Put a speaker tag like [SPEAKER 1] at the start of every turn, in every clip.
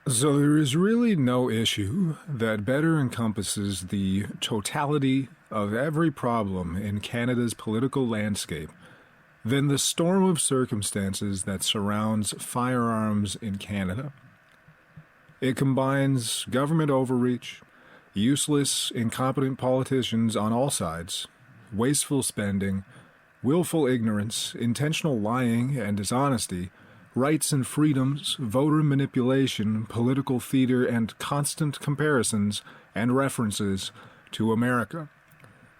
[SPEAKER 1] So there is really no issue that better encompasses the totality of every problem in Canada's political landscape than the storm of circumstances that surrounds firearms in Canada. It combines government overreach, useless, incompetent politicians on all sides, wasteful spending, willful ignorance, intentional lying and dishonesty, rights and freedoms, voter manipulation, political theater, and constant comparisons and references to America.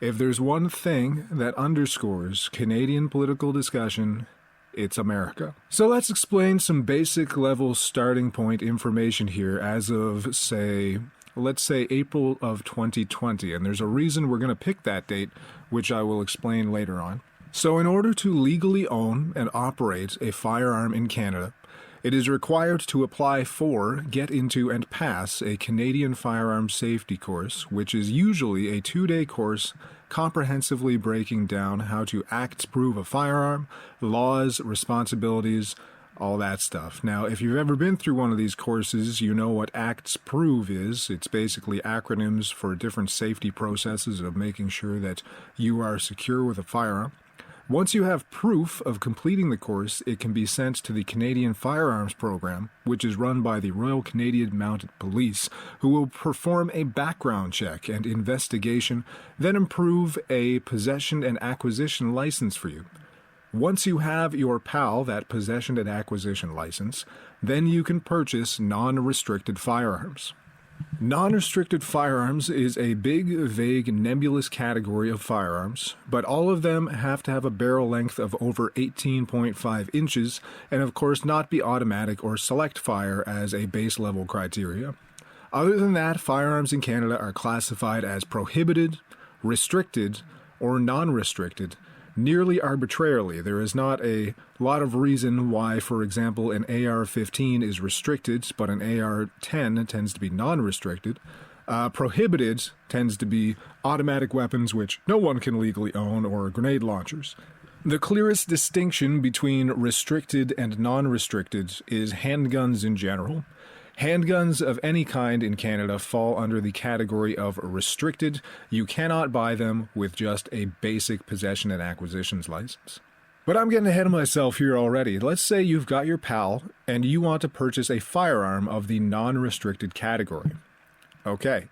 [SPEAKER 1] If there's one thing that underscores Canadian political discussion, it's America. So let's explain some basic level starting point information here as of, let's say April of 2020, and there's a reason we're going to pick that date, which I will explain later on. So in order to legally own and operate a firearm in Canada, it is required to apply for, get into, and pass a Canadian firearm safety course, which is usually a 2-day course comprehensively breaking down how to acts-prove a firearm, laws, responsibilities, all that stuff. Now, if you've ever been through one of these courses, you know what acts-prove is. It's basically acronyms for different safety processes of making sure that you are secure with a firearm. Once you have proof of completing the course, it can be sent to the Canadian Firearms Program, which is run by the Royal Canadian Mounted Police, who will perform a background check and investigation, then approve a possession and acquisition license for you. Once you have your PAL, that possession and acquisition license, then you can purchase non-restricted firearms. Non-restricted firearms is a big, vague, nebulous category of firearms, but all of them have to have a barrel length of over 18.5 inches and of course not be automatic or select fire as a base level criteria. Other than that, firearms in Canada are classified as prohibited, restricted, or non-restricted, nearly arbitrarily. There is not a lot of reason why, for example, an AR-15 is restricted, but an AR-10 tends to be non-restricted. Prohibited tends to be automatic weapons which no one can legally own, or grenade launchers. The clearest distinction between restricted and non-restricted is handguns in general. Handguns of any kind in Canada fall under the category of restricted. You cannot buy them with just a basic possession and acquisitions license. But I'm getting ahead of myself here already. Let's say you've got your PAL and you want to purchase a firearm of the non-restricted category. Okay,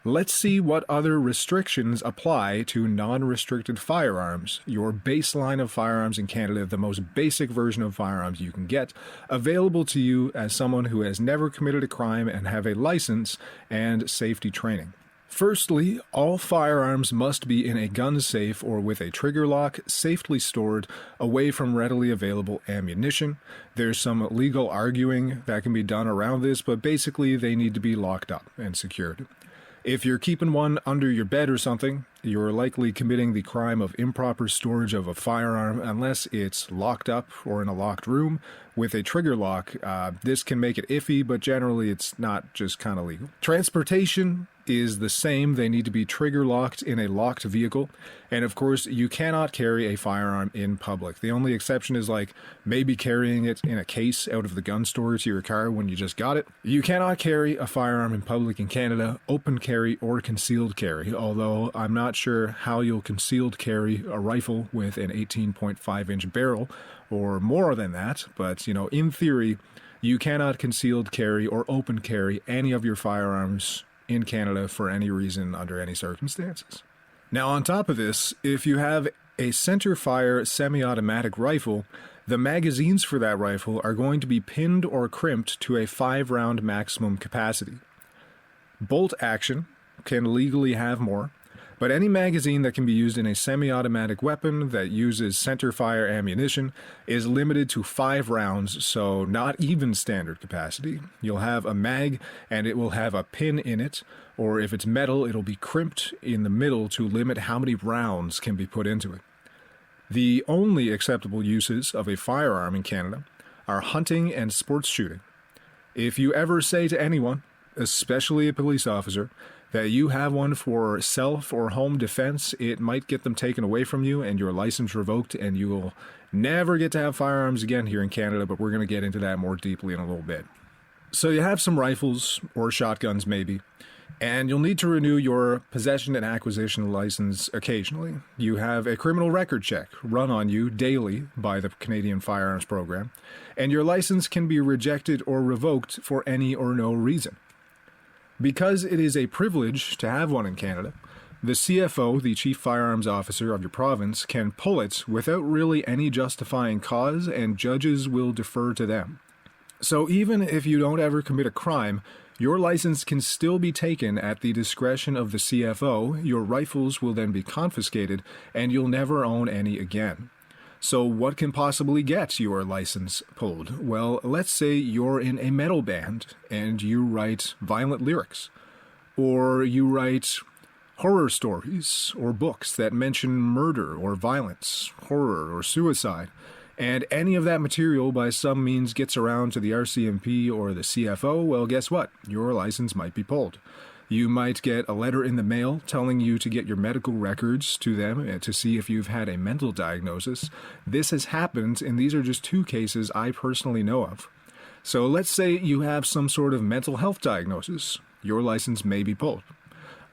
[SPEAKER 1] let's see what other restrictions apply to non-restricted firearms, your baseline of firearms in Canada, the most basic version of firearms you can get, available to you as someone who has never committed a crime and have a license and safety training. Firstly, all firearms must be in a gun safe or with a trigger lock, safely stored, away from readily available ammunition. There's some legal arguing that can be done around this, but basically they need to be locked up and secured. If you're keeping one under your bed or something, you're likely committing the crime of improper storage of a firearm unless it's locked up or in a locked room with a trigger lock. This can make it iffy, but generally it's not just kind of legal. Transportation is the same. They need to be trigger locked in a locked vehicle. And of course, you cannot carry a firearm in public. The only exception is like maybe carrying it in a case out of the gun store to your car when you just got it. You cannot carry a firearm in public in Canada, open carry or concealed carry, although I'm not sure how you'll concealed carry a rifle with an 18.5-inch barrel or more than that, but in theory, you cannot concealed carry or open carry any of your firearms in Canada for any reason under any circumstances. Now on top of this, if you have a center-fire semi-automatic rifle, the magazines for that rifle are going to be pinned or crimped to a 5-round maximum capacity. Bolt action can legally have more, but any magazine that can be used in a semi-automatic weapon that uses center-fire ammunition is limited to 5 rounds, so not even standard capacity. You'll have a mag, and it will have a pin in it, or if it's metal, it'll be crimped in the middle to limit how many rounds can be put into it. The only acceptable uses of a firearm in Canada are hunting and sports shooting. If you ever say to anyone, especially a police officer, that you have one for self or home defense, it might get them taken away from you and your license revoked, and you will never get to have firearms again here in Canada, but we're going to get into that more deeply in a little bit. So you have some rifles or shotguns maybe, and you'll need to renew your possession and acquisition license occasionally. You have a criminal record check run on you daily by the Canadian Firearms Program, and your license can be rejected or revoked for any or no reason. Because it is a privilege to have one in Canada, the CFO, the Chief Firearms Officer of your province, can pull it without really any justifying cause, and judges will defer to them. So even if you don't ever commit a crime, your license can still be taken at the discretion of the CFO, your rifles will then be confiscated, and you'll never own any again. So what can possibly get your license pulled? Well, let's say you're in a metal band and you write violent lyrics, or you write horror stories or books that mention murder or violence, horror or suicide, and any of that material by some means gets around to the RCMP or the CFO, well, guess what? Your license might be pulled. You might get a letter in the mail telling you to get your medical records to them to see if you've had a mental diagnosis. This has happened, and these are just two cases I personally know of. So let's say you have some sort of mental health diagnosis. Your license may be pulled.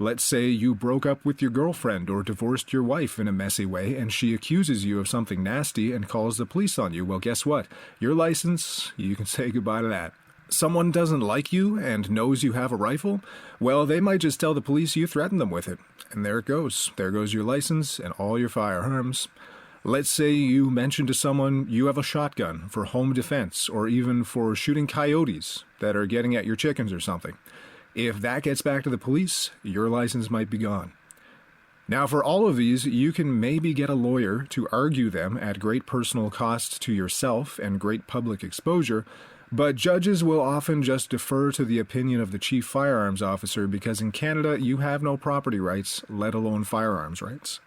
[SPEAKER 1] Let's say you broke up with your girlfriend or divorced your wife in a messy way and she accuses you of something nasty and calls the police on you. Well, guess what? Your license, you can say goodbye to that. Someone doesn't like you and knows you have a rifle? Well, they might just tell the police you threatened them with it. And there it goes. There goes your license and all your firearms. Let's say you mention to someone you have a shotgun for home defense or even for shooting coyotes that are getting at your chickens or something. If that gets back to the police, your license might be gone. Now, for all of these, you can maybe get a lawyer to argue them at great personal cost to yourself and great public exposure, but judges will often just defer to the opinion of the Chief Firearms Officer because in Canada you have no property rights, let alone firearms rights.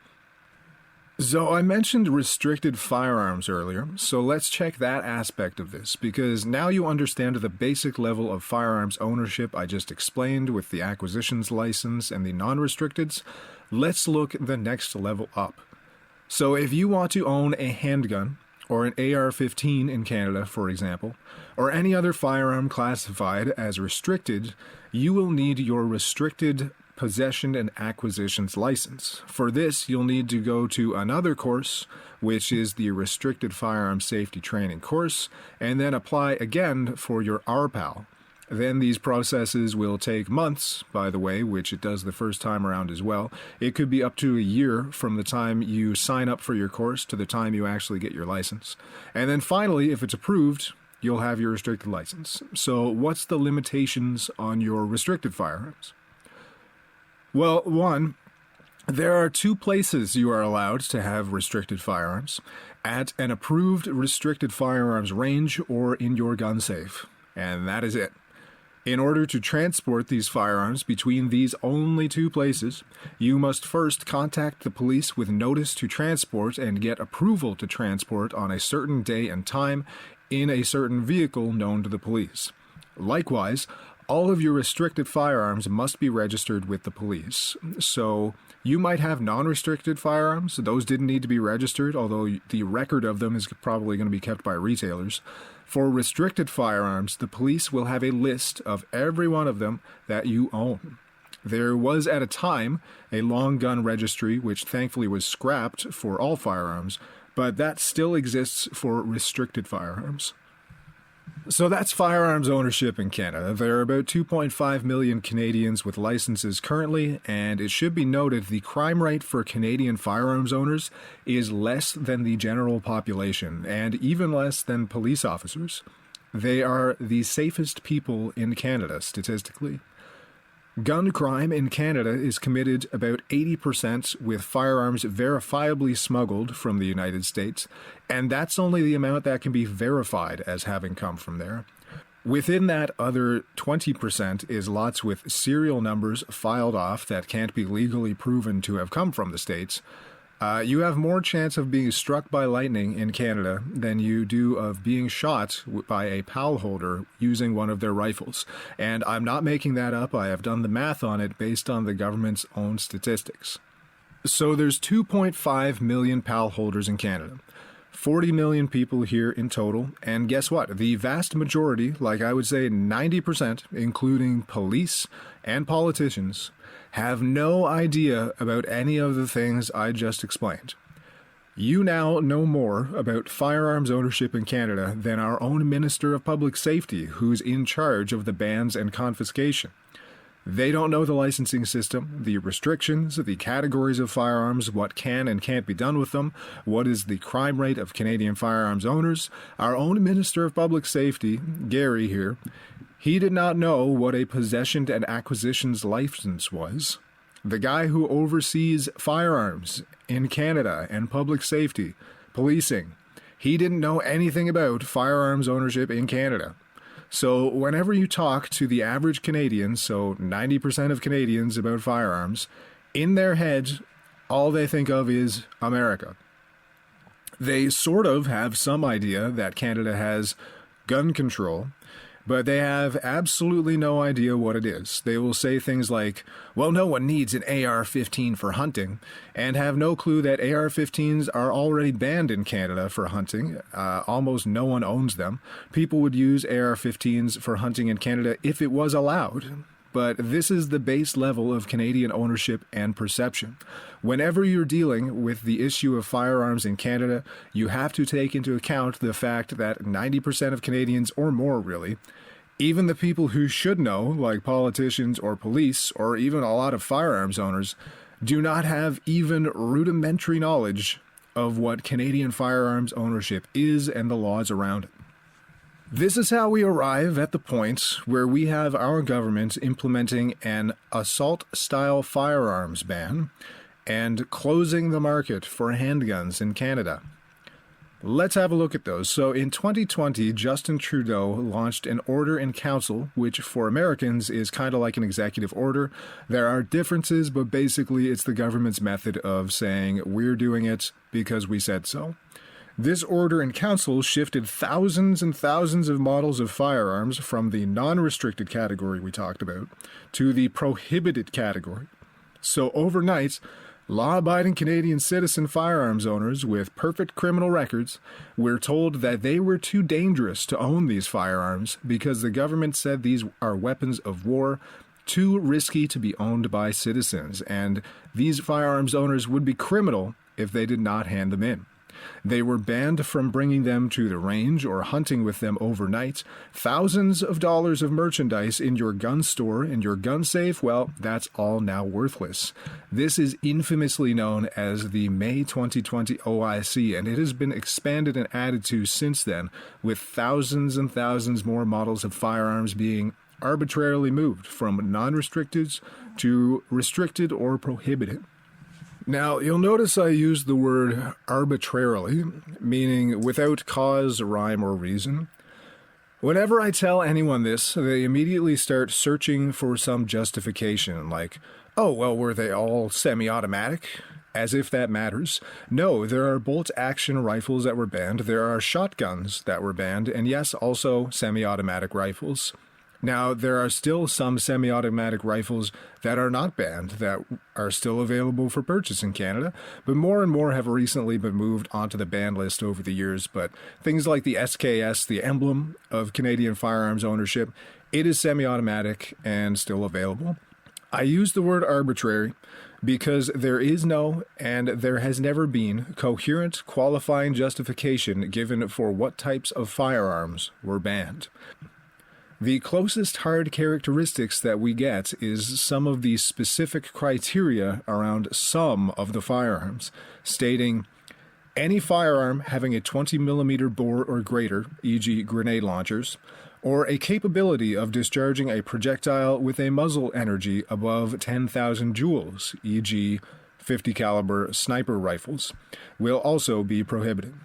[SPEAKER 1] So I mentioned restricted firearms earlier, so let's check that aspect of this, because now you understand the basic level of firearms ownership I just explained with the acquisitions license and the non-restricteds. Let's look the next level up. So if you want to own a handgun, or an AR-15 in Canada, for example, or any other firearm classified as restricted, you will need your restricted possession and acquisitions license. For this, you'll need to go to another course, which is the Restricted Firearm Safety Training course, and then apply again for your RPAL. Then these processes will take months, by the way, which it does the first time around as well. It could be up to a year from the time you sign up for your course to the time you actually get your license. And then finally, if it's approved, you'll have your restricted license. So what's the limitations on your restricted firearms? Well, one, there are two places you are allowed to have restricted firearms: at an approved restricted firearms range or in your gun safe. And that is it. In order to transport these firearms between these only two places, you must first contact the police with notice to transport and get approval to transport on a certain day and time in a certain vehicle known to the police. Likewise, all of your restricted firearms must be registered with the police. So you might have non-restricted firearms. Those didn't need to be registered, although the record of them is probably going to be kept by retailers. For restricted firearms, the police will have a list of every one of them that you own. There was at a time a long gun registry, which thankfully was scrapped for all firearms, but that still exists for restricted firearms. So that's firearms ownership in Canada. There are about 2.5 million Canadians with licenses currently, and it should be noted the crime rate for Canadian firearms owners is less than the general population, and even less than police officers. They are the safest people in Canada, statistically. Gun crime in Canada is committed about 80% with firearms verifiably smuggled from the United States, and that's only the amount that can be verified as having come from there. Within that other 20% is lots with serial numbers filed off that can't be legally proven to have come from the States. You have more chance of being struck by lightning in Canada than you do of being shot by a PAL holder using one of their rifles. And I'm not making that up. I have done the math on it based on the government's own statistics. So there's 2.5 million PAL holders in Canada. 40 million people here in total, and guess what? The vast majority, like I would say 90%, including police and politicians, have no idea about any of the things I just explained. You now know more about firearms ownership in Canada than our own Minister of Public Safety, who's in charge of the bans and confiscation. They don't know the licensing system, the restrictions, the categories of firearms, what can and can't be done with them, what is the crime rate of Canadian firearms owners. Our own Minister of Public Safety, Gary here, he did not know what a possession and acquisitions license was. The guy who oversees firearms in Canada and public safety, policing, he didn't know anything about firearms ownership in Canada. So whenever you talk to the average Canadian, so 90% of Canadians about firearms, in their heads, all they think of is America. They sort of have some idea that Canada has gun control, but they have absolutely no idea what it is. They will say things like, well, no one needs an AR-15 for hunting, and have no clue that AR-15s are already banned in Canada for hunting. Almost no one owns them. People would use AR-15s for hunting in Canada if it was allowed. But this is the base level of Canadian ownership and perception. Whenever you're dealing with the issue of firearms in Canada, you have to take into account the fact that 90% of Canadians, or more really, even the people who should know, like politicians or police, or even a lot of firearms owners, do not have even rudimentary knowledge of what Canadian firearms ownership is and the laws around it. This is how we arrive at the point where we have our government implementing an assault-style firearms ban and closing the market for handguns in Canada. Let's have a look at those. So in 2020, Justin Trudeau launched an order in council, which for Americans is kind of like an executive order. There are differences, but basically it's the government's method of saying we're doing it because we said so. This order in council shifted thousands and thousands of models of firearms from the non-restricted category we talked about to the prohibited category. So overnight, law-abiding Canadian citizen firearms owners with perfect criminal records were told that they were too dangerous to own these firearms because the government said these are weapons of war, too risky to be owned by citizens, and these firearms owners would be criminal if they did not hand them in. They were banned from bringing them to the range or hunting with them overnight. Thousands of dollars of merchandise in your gun store and your gun safe, well, that's all now worthless. This is infamously known as the May 2020 OIC, and it has been expanded and added to since then, with thousands and thousands more models of firearms being arbitrarily moved from non-restricted to restricted or prohibited. Now, you'll notice I use the word arbitrarily, meaning without cause, rhyme, or reason. Whenever I tell anyone this, they immediately start searching for some justification, like, oh, well, were they all semi-automatic? As if that matters. No, there are bolt-action rifles that were banned, there are shotguns that were banned, and yes, also semi-automatic rifles. Now, there are still some semi-automatic rifles that are not banned that are still available for purchase in Canada, but more and more have recently been moved onto the ban list over the years. But things like the SKS, the emblem of Canadian firearms ownership, it is semi-automatic and still available. I use the word arbitrary because there is no, and there has never been, coherent qualifying justification given for what types of firearms were banned. The closest hard characteristics that we get is some of the specific criteria around some of the firearms, stating any firearm having a 20mm bore or greater, e.g. grenade launchers, or a capability of discharging a projectile with a muzzle energy above 10,000 joules, e.g. 50 caliber sniper rifles, will also be prohibited.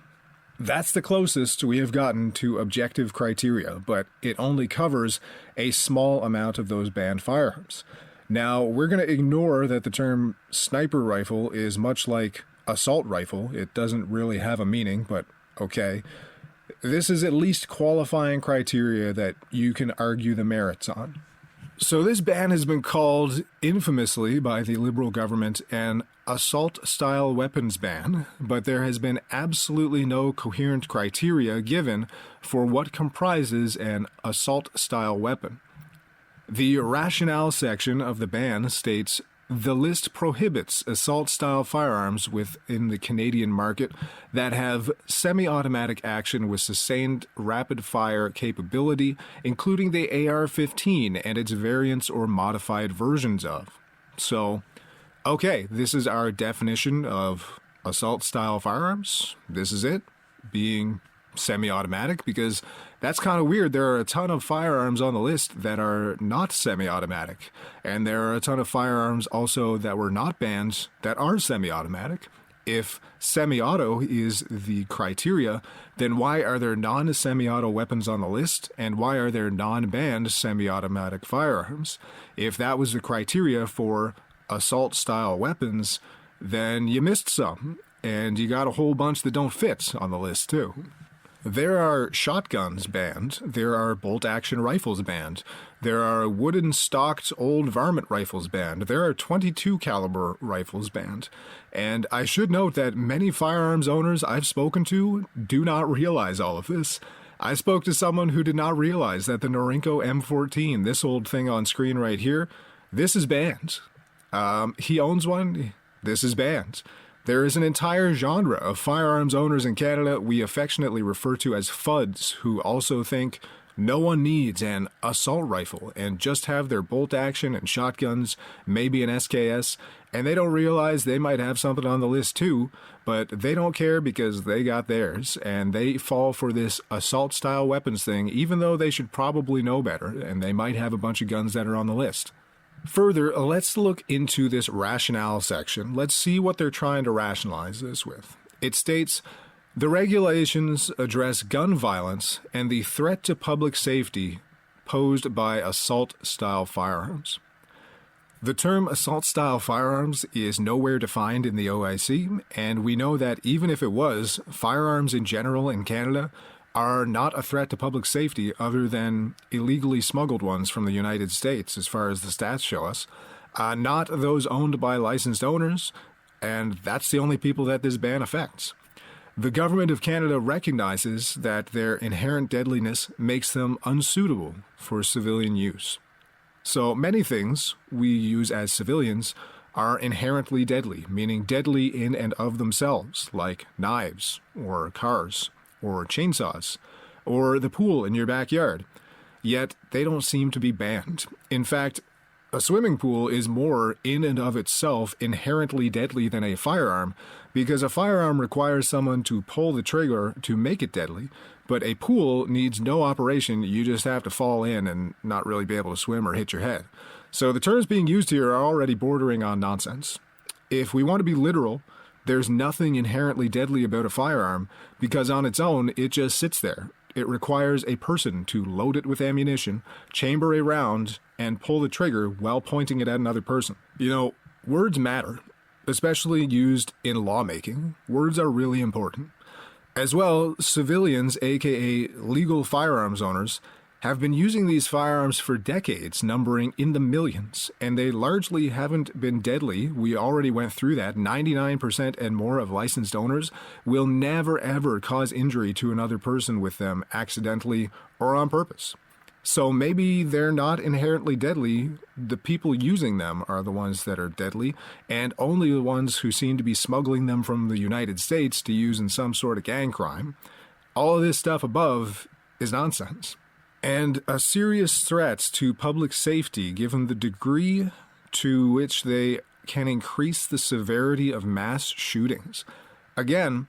[SPEAKER 1] That's the closest we have gotten to objective criteria, but it only covers a small amount of those banned firearms. Now, we're going to ignore that the term sniper rifle is much like assault rifle. It doesn't really have a meaning, but okay. This is at least qualifying criteria that you can argue the merits on. So this ban has been called infamously by the Liberal government an assault-style weapons ban, but there has been absolutely no coherent criteria given for what comprises an assault-style weapon. The rationale section of the ban states, the list prohibits assault-style firearms within the Canadian market that have semi-automatic action with sustained rapid-fire capability, including the AR-15 and its variants or modified versions of. So, okay, this is our definition of assault-style firearms. This is it, being semi-automatic, because that's kind of weird. There are a ton of firearms on the list that are not semi-automatic, and there are a ton of firearms also that were not banned that are semi-automatic. If semi-auto is the criteria, then why are there non-semi-auto weapons on the list, and why are there non-banned semi-automatic firearms? If that was the criteria for assault-style weapons, then you missed some, and you got a whole bunch that don't fit on the list too. There are shotguns banned, there are bolt-action rifles banned, there are wooden-stocked old varmint rifles banned, there are .22 caliber rifles banned, and I should note that many firearms owners I've spoken to do not realize all of this. I spoke to someone who did not realize that the Norinco M14, this old thing on screen right here, this is banned. He owns one, this is banned. There is an entire genre of firearms owners in Canada we affectionately refer to as FUDs, who also think no one needs an assault rifle and just have their bolt action and shotguns, maybe an SKS, and they don't realize they might have something on the list too, but they don't care because they got theirs, and they fall for this assault-style weapons thing even though they should probably know better, and they might have a bunch of guns that are on the list. Further, let's look into this rationale section. Let's see what they're trying to rationalize this with. It states, the regulations address gun violence and the threat to public safety posed by assault-style firearms. The term assault-style firearms is nowhere defined in the OIC, and we know that even if it was, firearms in general in Canada are not a threat to public safety other than illegally smuggled ones from the United States, as far as the stats show us, not those owned by licensed owners, and that's the only people that this ban affects. The Government of Canada recognizes that their inherent deadliness makes them unsuitable for civilian use. So many things we use as civilians are inherently deadly, meaning deadly in and of themselves, like knives or cars, or chainsaws, or the pool in your backyard. Yet they don't seem to be banned. In fact, a swimming pool is more in and of itself inherently deadly than a firearm, because a firearm requires someone to pull the trigger to make it deadly, but a pool needs no operation, you just have to fall in and not really be able to swim or hit your head. So the terms being used here are already bordering on nonsense. If we want to be literal, there's nothing inherently deadly about a firearm, because on its own, it just sits there. It requires a person to load it with ammunition, chamber a round, and pull the trigger while pointing it at another person. You know, words matter, especially used in lawmaking. Words are really important. As well, civilians, aka legal firearms owners, have been using these firearms for decades, numbering in the millions, and they largely haven't been deadly. We already went through that. 99% and more of licensed owners will never ever cause injury to another person with them accidentally or on purpose. So maybe they're not inherently deadly. The people using them are the ones that are deadly, and only the ones who seem to be smuggling them from the United States to use in some sort of gang crime. All of this stuff above is nonsense, and a serious threat to public safety given the degree to which they can increase the severity of mass shootings. Again,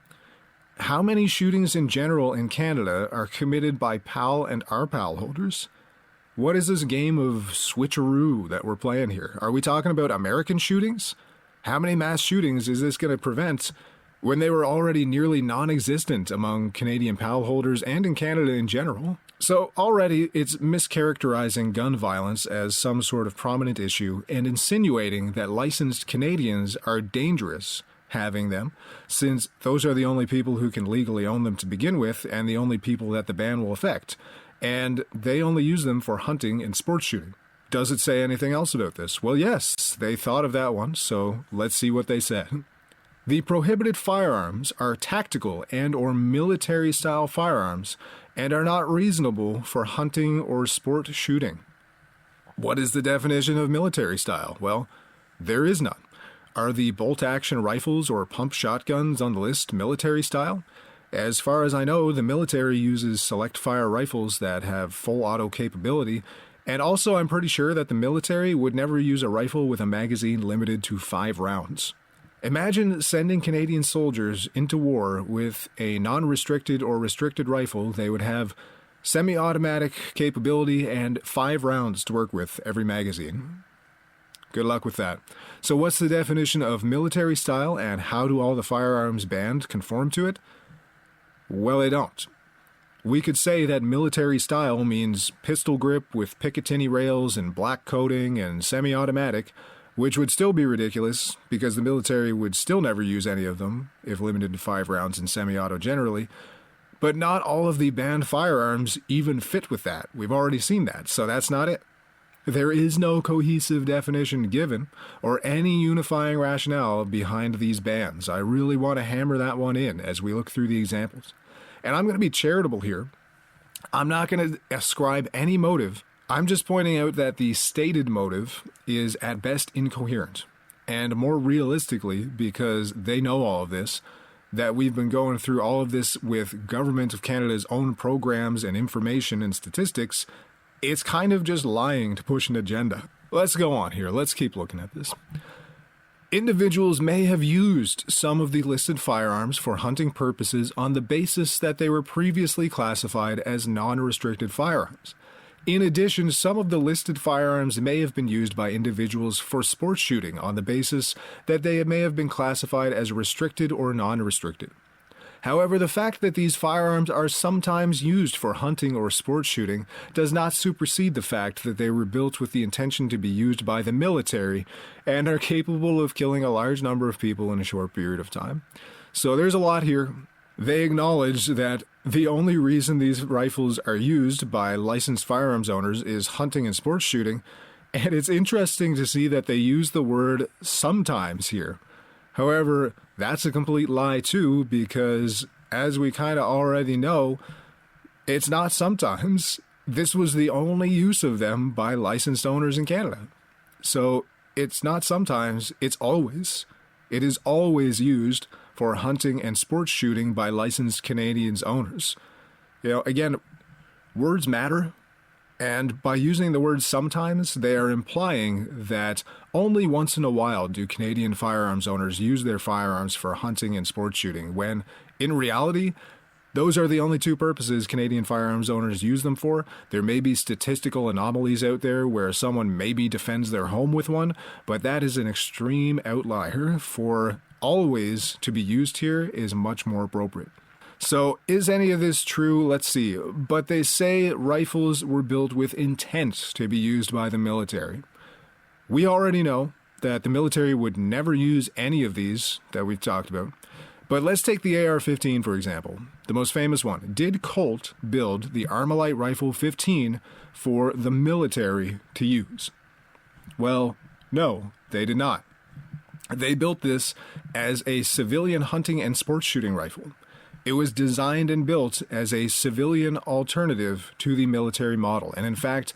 [SPEAKER 1] how many shootings in general in Canada are committed by PAL and RPAL holders? What is this game of switcheroo that we're playing here? Are we talking about American shootings? How many mass shootings is this going to prevent when they were already nearly non-existent among Canadian PAL holders and in Canada in general? So already it's mischaracterizing gun violence as some sort of prominent issue and insinuating that licensed Canadians are dangerous having them, since those are the only people who can legally own them to begin with and the only people that the ban will affect, and they only use them for hunting and sports shooting. Does it say anything else about this? Well, yes, they thought of that one, so let's see what they said. The prohibited firearms are tactical and or military-style firearms and are not reasonable for hunting or sport shooting. What is the definition of military style? Well, there is none. Are the bolt-action rifles or pump shotguns on the list military style? As far as I know, the military uses select-fire rifles that have full auto capability, and also I'm pretty sure that the military would never use a rifle with a magazine limited to 5 rounds. Imagine sending Canadian soldiers into war with a non-restricted or restricted rifle. They would have semi-automatic capability and 5 rounds to work with every magazine. Good luck with that. So what's the definition of military style, and how do all the firearms banned conform to it? Well, they don't. We could say that military style means pistol grip with Picatinny rails and black coating and semi-automatic, which would still be ridiculous because the military would still never use any of them if limited to 5 rounds in semi-auto generally. But not all of the banned firearms even fit with that. We've already seen that, so that's not it. There is no cohesive definition given or any unifying rationale behind these bans. I really want to hammer that one in as we look through the examples. And I'm going to be charitable here. I'm not going to ascribe any motive. I'm just pointing out that the stated motive is at best incoherent, and more realistically, because they know all of this, that we've been going through all of this with Government of Canada's own programs and information and statistics, it's kind of just lying to push an agenda. Let's go on here. Let's keep looking at this. Individuals may have used some of the listed firearms for hunting purposes on the basis that they were previously classified as non-restricted firearms. In addition, some of the listed firearms may have been used by individuals for sport shooting on the basis that they may have been classified as restricted or non-restricted. However, the fact that these firearms are sometimes used for hunting or sport shooting does not supersede the fact that they were built with the intention to be used by the military and are capable of killing a large number of people in a short period of time. So there's a lot here. They acknowledge that the only reason these rifles are used by licensed firearms owners is hunting and sports shooting, and it's interesting to see that they use the word sometimes here. However, that's a complete lie too, because as we kind of already know, it's not sometimes. This was the only use of them by licensed owners in Canada. So it's not sometimes, it's always. It is always used for hunting and sports shooting by licensed Canadians owners. You know, again, words matter. And by using the word sometimes, they are implying that only once in a while do Canadian firearms owners use their firearms for hunting and sports shooting, when, in reality, those are the only 2 purposes Canadian firearms owners use them for. There may be statistical anomalies out there where someone maybe defends their home with one, but that is an extreme outlier. For always to be used here is much more appropriate. So, is any of this true? Let's see. But they say rifles were built with intent to be used by the military. We already know that the military would never use any of these that we've talked about. But let's take the AR-15, for example, the most famous one. Did Colt build the Armalite Rifle 15 for the military to use? Well, no, they did not. They built this as a civilian hunting and sports shooting rifle. It was designed and built as a civilian alternative to the military model. And in fact,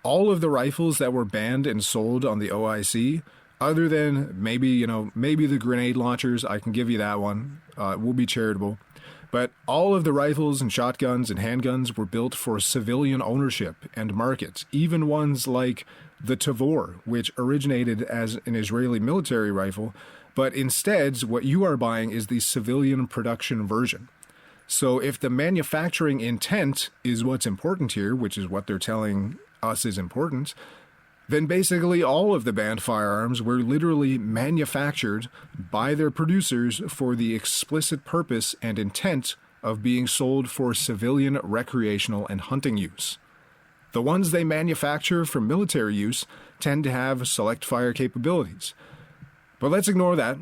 [SPEAKER 1] all of the rifles that were banned and sold on the OIC, other than maybe the grenade launchers, I can give you that one, we'll be charitable. But all of the rifles and shotguns and handguns were built for civilian ownership and markets, even ones like the Tavor, which originated as an Israeli military rifle, but instead, what you are buying is the civilian production version. So if the manufacturing intent is what's important here, which is what they're telling us is important, then basically all of the banned firearms were literally manufactured by their producers for the explicit purpose and intent of being sold for civilian, recreational, and hunting use. The ones they manufacture for military use tend to have select fire capabilities. But let's ignore that.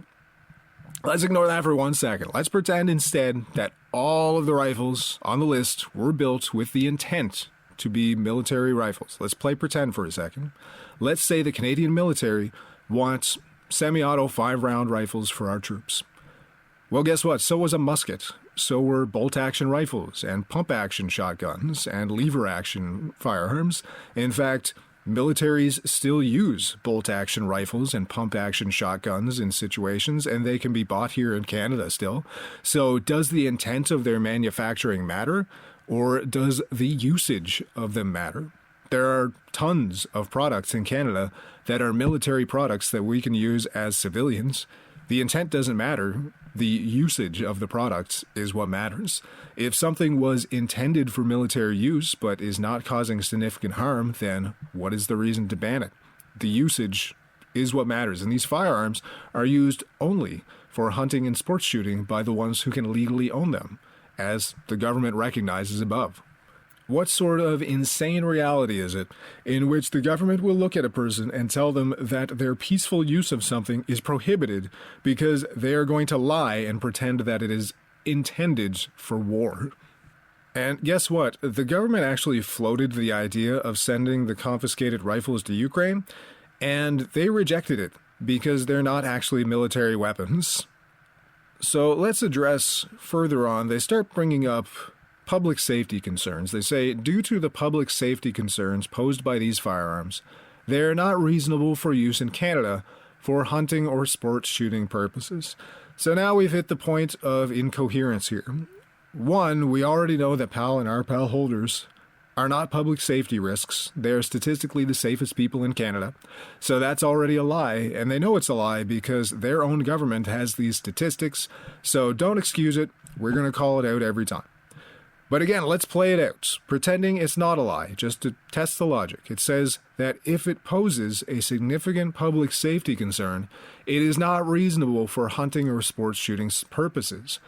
[SPEAKER 1] Let's ignore that for 1 second. Let's pretend instead that all of the rifles on the list were built with the intent to be military rifles. Let's play pretend for a second. Let's say the Canadian military wants semi-auto 5-round rifles for our troops. Well, guess what? So was a musket. So were bolt-action rifles and pump-action shotguns and lever-action firearms. In fact, militaries still use bolt-action rifles and pump-action shotguns in situations, and they can be bought here in Canada still. So does the intent of their manufacturing matter, or does the usage of them matter? There are tons of products in Canada that are military products that we can use as civilians. The intent doesn't matter. The usage of the products is what matters. If something was intended for military use but is not causing significant harm, then what is the reason to ban it? The usage is what matters, and these firearms are used only for hunting and sports shooting by the ones who can legally own them, as the government recognizes above. What sort of insane reality is it in which the government will look at a person and tell them that their peaceful use of something is prohibited because they are going to lie and pretend that it is intended for war? And guess what? The government actually floated the idea of sending the confiscated rifles to Ukraine, and they rejected it because they're not actually military weapons. So let's address further on. They start bringing up public safety concerns. They say, due to the public safety concerns posed by these firearms, they are not reasonable for use in Canada for hunting or sports shooting purposes. So now we've hit the point of incoherence here. One, we already know that PAL and RPAL holders are not public safety risks. They are statistically the safest people in Canada. So that's already a lie, and they know it's a lie because their own government has these statistics. So don't excuse it. We're going to call it out every time. But again, let's play it out, pretending it's not a lie, just to test the logic. It says that if it poses a significant public safety concern, it is not reasonable for hunting or sports shooting purposes.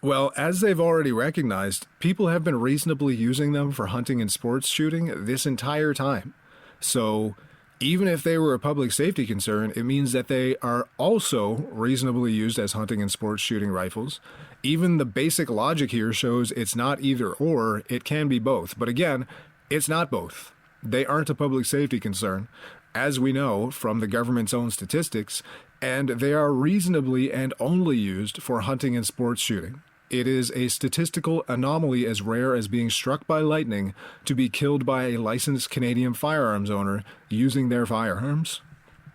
[SPEAKER 1] Well, as they've already recognized, people have been reasonably using them for hunting and sports shooting this entire time. So even if they were a public safety concern, it means that they are also reasonably used as hunting and sports shooting rifles. Even the basic logic here shows it's not either or, it can be both. But again, it's not both. They aren't a public safety concern, as we know from the government's own statistics, and they are reasonably and only used for hunting and sports shooting. It is a statistical anomaly as rare as being struck by lightning to be killed by a licensed Canadian firearms owner using their firearms.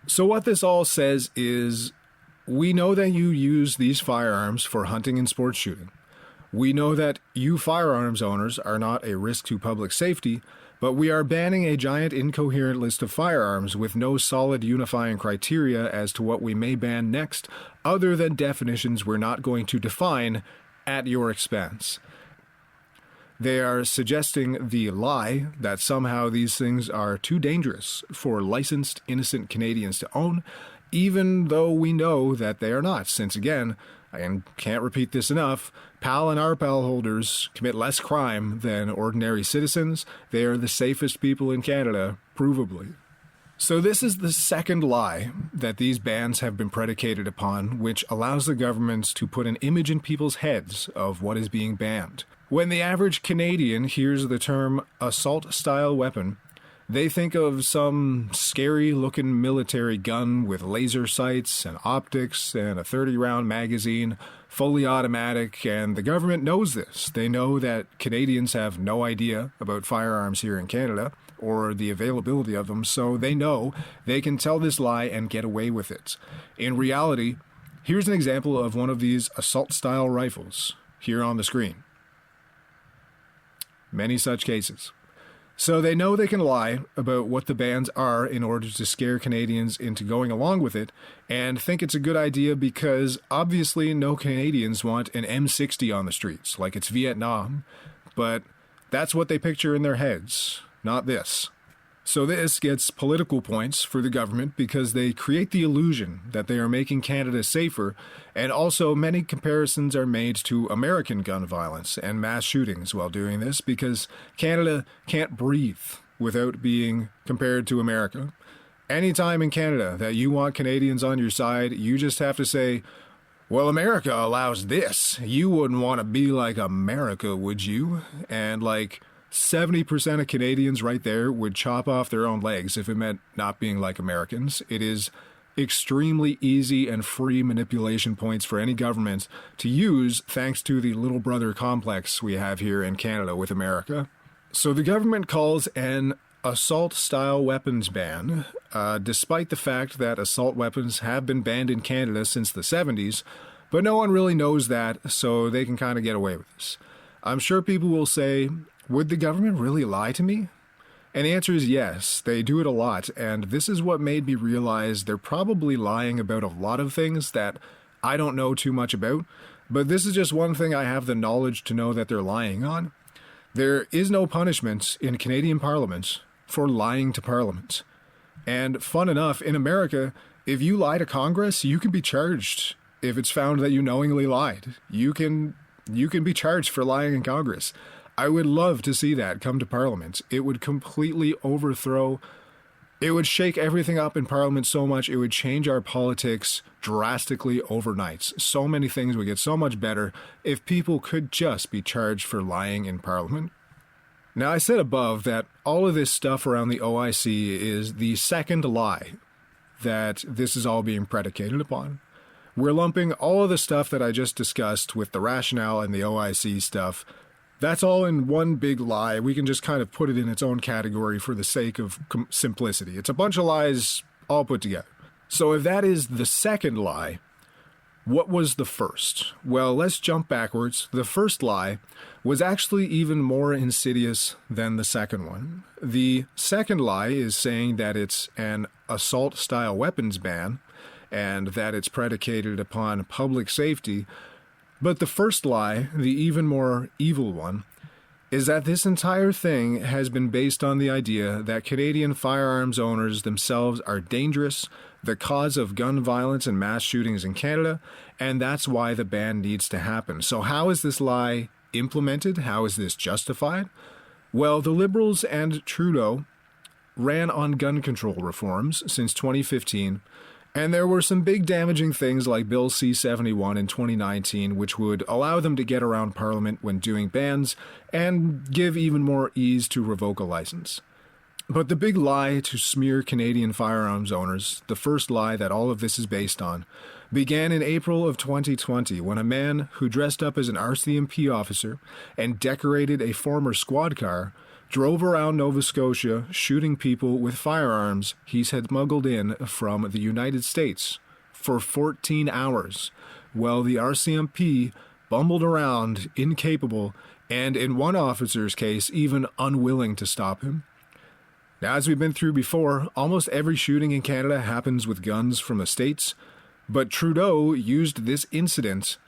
[SPEAKER 1] So what this all says is, we know that you use these firearms for hunting and sports shooting. We know that you firearms owners are not a risk to public safety, but we are banning a giant incoherent list of firearms with no solid unifying criteria as to what we may ban next, other than definitions we're not going to define at your expense. They are suggesting the lie that somehow these things are too dangerous for licensed, innocent Canadians to own, even though we know that they are not, since again, and can't repeat this enough, PAL and RPAL holders commit less crime than ordinary citizens. They are the safest people in Canada, provably. So this is the second lie that these bans have been predicated upon, which allows the governments to put an image in people's heads of what is being banned. When the average Canadian hears the term assault-style weapon, they think of some scary-looking military gun with laser sights and optics and a 30-round magazine, fully automatic, and the government knows this. They know that Canadians have no idea about firearms here in Canada or the availability of them, so they know they can tell this lie and get away with it. In reality, here's an example of one of these assault-style rifles here on the screen. Many such cases. So they know they can lie about what the bans are in order to scare Canadians into going along with it, and think it's a good idea because obviously no Canadians want an M60 on the streets, like it's Vietnam. But that's what they picture in their heads, not this. So this gets political points for the government because they create the illusion that they are making Canada safer, and also many comparisons are made to American gun violence and mass shootings while doing this because Canada can't breathe without being compared to America. Anytime in Canada that you want Canadians on your side, you just have to say, well, America allows this. You wouldn't want to be like America, would you? And 70% of Canadians right there would chop off their own legs if it meant not being like Americans. It is extremely easy and free manipulation points for any government to use thanks to the little brother complex we have here in Canada with America. So the government calls an assault-style weapons ban, despite the fact that assault weapons have been banned in Canada since the 70s, but no one really knows that, so they can kind of get away with this. I'm sure people will say, would the government really lie to me? And the answer is yes, they do it a lot, and this is what made me realize they're probably lying about a lot of things that I don't know too much about, but this is just one thing I have the knowledge to know that they're lying on. There is no punishment in Canadian Parliament for lying to Parliament. And fun enough, in America, if you lie to Congress, you can be charged. If it's found that you knowingly lied, you can be charged for lying in Congress. I would love to see that come to Parliament. It would completely overthrow, it would shake everything up in Parliament so much, it would change our politics drastically overnight. So many things would get so much better if people could just be charged for lying in Parliament. Now, I said above that all of this stuff around the OIC is the second lie that this is all being predicated upon. We're lumping all of the stuff that I just discussed with the rationale and the OIC stuff. That's all in one big lie. We can just kind of put it in its own category for the sake of simplicity. It's a bunch of lies all put together. So if that is the second lie, what was the first? Well, let's jump backwards. The first lie was actually even more insidious than the second one. The second lie is saying that it's an assault-style weapons ban and that it's predicated upon public safety. But the first lie, the even more evil one, is that this entire thing has been based on the idea that Canadian firearms owners themselves are dangerous, the cause of gun violence and mass shootings in Canada, and that's why the ban needs to happen. So how is this lie implemented? How is this justified? Well, the Liberals and Trudeau ran on gun control reforms since 2015, and there were some big damaging things like Bill C-71 in 2019, which would allow them to get around Parliament when doing bans and give even more ease to revoke a license. But the big lie to smear Canadian firearms owners, the first lie that all of this is based on, began in April of 2020 when a man who dressed up as an RCMP officer and decorated a former squad car drove around Nova Scotia shooting people with firearms he's had smuggled in from the United States for 14 hours, while the RCMP bumbled around, incapable, and in one officer's case, even unwilling to stop him. Now, as we've been through before, almost every shooting in Canada happens with guns from the States, but Trudeau used this incident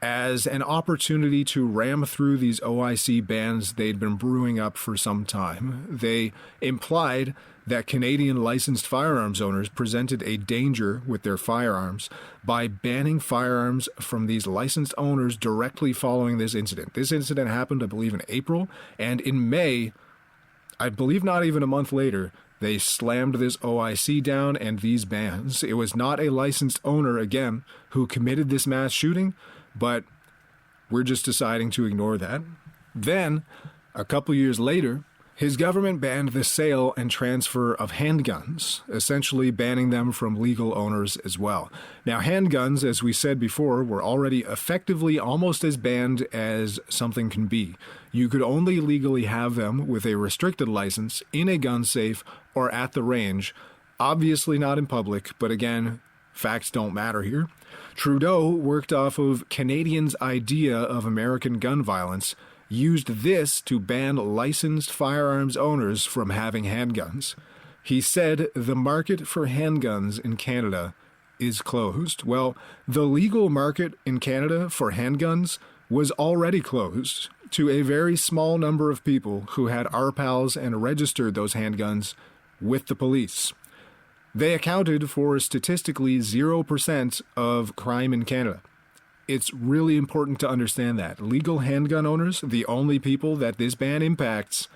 [SPEAKER 1] as an opportunity to ram through these OIC bans they'd been brewing up for some time. They implied that Canadian licensed firearms owners presented a danger with their firearms by banning firearms from these licensed owners directly following this incident. This incident happened, I believe, in April, and in May, I believe not even a month later, they slammed this OIC down and these bans. It was not a licensed owner, again, who committed this mass shooting, but we're just deciding to ignore that. Then, a couple years later, his government banned the sale and transfer of handguns, essentially banning them from legal owners as well. Now, handguns, as we said before, were already effectively almost as banned as something can be. You could only legally have them with a restricted license, in a gun safe, or at the range. Obviously not in public, but again, facts don't matter here. Trudeau worked off of Canadians' idea of American gun violence, used this to ban licensed firearms owners from having handguns. He said the market for handguns in Canada is closed. Well, the legal market in Canada for handguns was already closed to a very small number of people who had RPALs and registered those handguns with the police. They accounted for statistically 0% of crime in Canada. It's really important to understand that. Legal handgun owners, the only people that this ban impacts,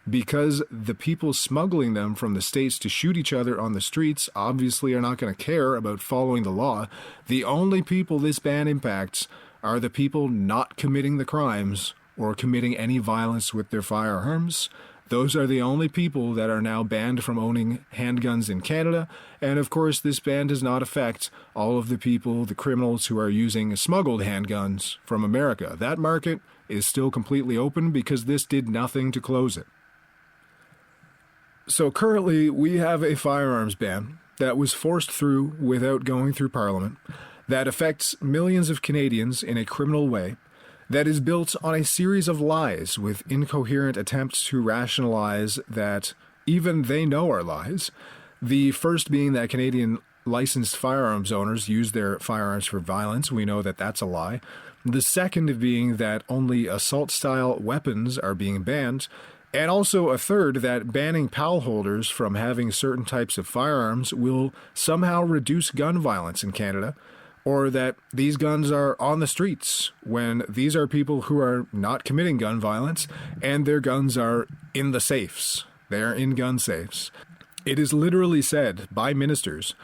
[SPEAKER 1] because the people smuggling them from the States to shoot each other on the streets obviously are not going to care about following the law. The only people this ban impacts are the people not committing the crimes or committing any violence with their firearms. Those are the only people that are now banned from owning handguns in Canada, and of course this ban does not affect all of the people, the criminals who are using smuggled handguns from America. That market is still completely open because this did nothing to close it. So currently we have a firearms ban that was forced through without going through Parliament, that affects millions of Canadians in a criminal way, that is built on a series of lies with incoherent attempts to rationalize that even they know are lies. The first being that Canadian licensed firearms owners use their firearms for violence. We know that that's a lie. The second being that only assault-style weapons are being banned. And also a third, that banning PAL holders from having certain types of firearms will somehow reduce gun violence in Canada, or that these guns are on the streets when these are people who are not committing gun violence and their guns are in the safes. They are in gun safes. It is literally said by ministers,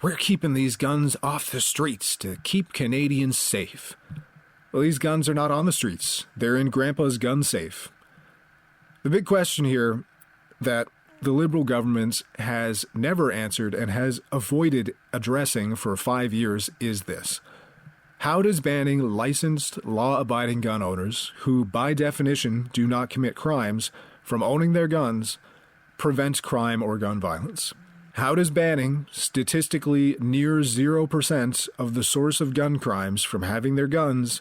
[SPEAKER 1] "We're keeping these guns off the streets to keep Canadians safe." Well, these guns are not on the streets. They're in Grandpa's gun safe. The big question here that the Liberal government has never answered and has avoided addressing for 5 years is this. How does banning licensed, law-abiding gun owners, who by definition do not commit crimes, from owning their guns, prevent crime or gun violence? How does banning statistically near 0% of the source of gun crimes from having their guns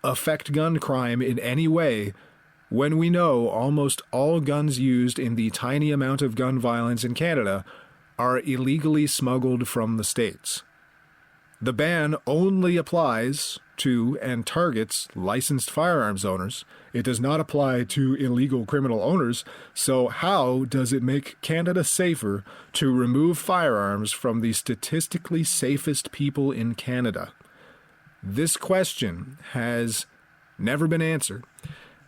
[SPEAKER 1] affect gun crime in any way, when we know almost all guns used in the tiny amount of gun violence in Canada are illegally smuggled from the States? The ban only applies to and targets licensed firearms owners. It does not apply to illegal criminal owners, so how does it make Canada safer to remove firearms from the statistically safest people in Canada? This question has never been answered.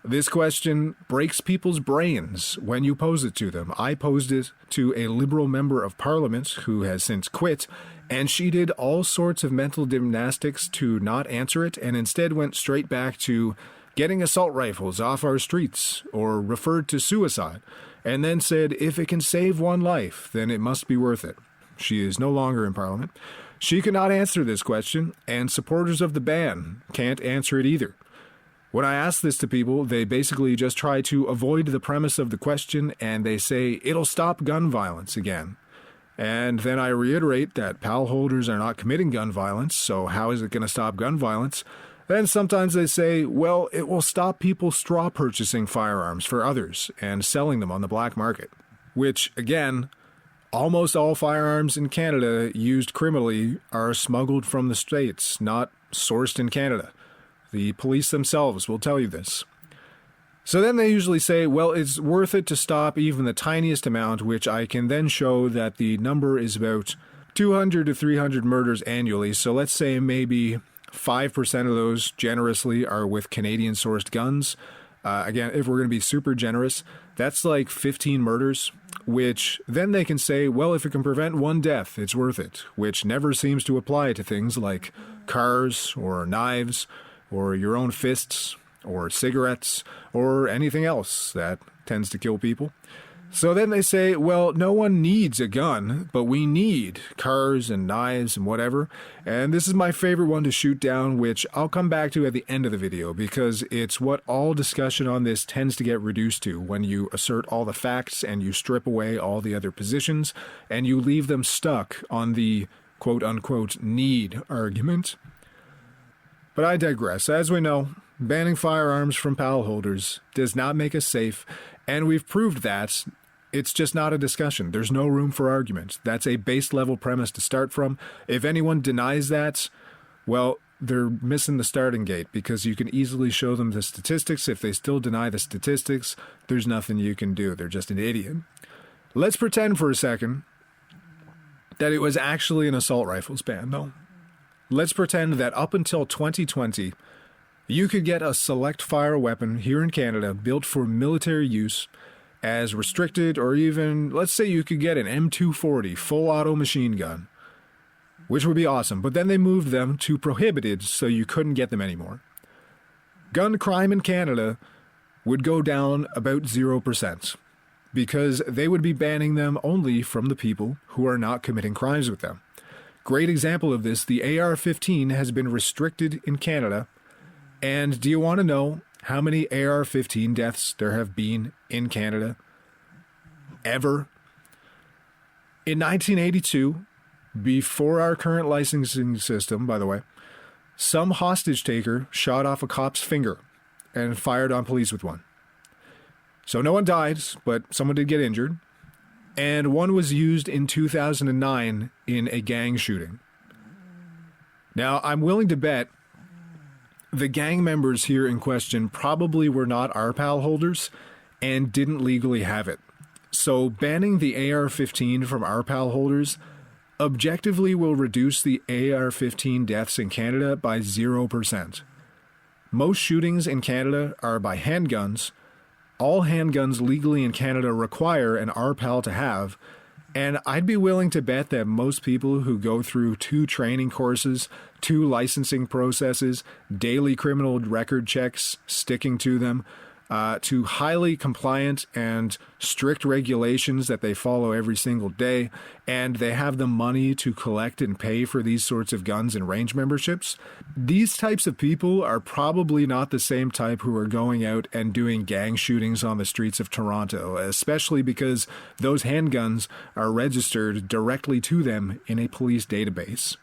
[SPEAKER 1] This question breaks people's brains when you pose it to them. I posed it to a Liberal member of Parliament who has since quit, and she did all sorts of mental gymnastics to not answer it and instead went straight back to getting assault rifles off our streets, or referred to suicide, and then said if it can save one life, then it must be worth it. She is no longer in Parliament. She cannot answer this question, and supporters of the ban can't answer it either. When I ask this to people, they basically just try to avoid the premise of the question, and they say it'll stop gun violence again. And then I reiterate that PAL holders are not committing gun violence, so how is it going to stop gun violence? Then sometimes they say, well, it will stop people straw purchasing firearms for others and selling them on the black market. Which, again, almost all firearms in Canada used criminally are smuggled from the States, not sourced in Canada. The police themselves will tell you this. So then they usually say, well, it's worth it to stop even the tiniest amount, which I can then show that the number is about 200 to 300 murders annually. So let's say maybe 5% of those generously are with Canadian-sourced guns. Again, if we're going to be super generous, that's like 15 murders, which then they can say, well, if it can prevent one death, it's worth it, which never seems to apply to things like cars or knives or your own fists or cigarettes or anything else that tends to kill people. So then they say, well, no one needs a gun, but we need cars and knives and whatever. And this is my favorite one to shoot down, which I'll come back to at the end of the video, because it's what all discussion on this tends to get reduced to when you assert all the facts and you strip away all the other positions and you leave them stuck on the quote-unquote need argument. But I digress. As we know, banning firearms from PAL holders does not make us safe, and we've proved that. It's just not a discussion. There's no room for argument. That's a base-level premise to start from. If anyone denies that, well, they're missing the starting gate, because you can easily show them the statistics. If they still deny the statistics, there's nothing you can do. They're just an idiot. Let's pretend for a second that it was actually an assault rifles ban, though. Let's pretend that up until 2020, you could get a select fire weapon here in Canada built for military use as restricted, or even, let's say you could get an M240 full auto machine gun, which would be awesome. But then they moved them to prohibited, so you couldn't get them anymore. gun crime in Canada would go down about 0%, because they would be banning them only from the people who are not committing crimes with them. Great example of this, the AR-15 has been restricted in Canada. And do you want to know how many AR-15 deaths there have been in Canada ever? In 1982, before our current licensing system, by the way, some hostage taker shot off a cop's finger and fired on police with one. So no one died, but someone did get injured. And one was used in 2009 in a gang shooting. Now, I'm willing to bet the gang members here in question probably were not RPAL holders and didn't legally have it. So banning the AR-15 from RPAL holders objectively will reduce the AR-15 deaths in Canada by 0%. Most shootings in Canada are by handguns. All handguns legally in Canada require an RPAL to have, and I'd be willing to bet that most people who go through 2 training courses, 2 licensing processes, daily criminal record checks, sticking to them, to highly compliant and strict regulations that they follow every single day, and they have the money to collect and pay for these sorts of guns and range memberships. These types of people are probably not the same type who are going out and doing gang shootings on the streets of Toronto, especially because those handguns are registered directly to them in a police database.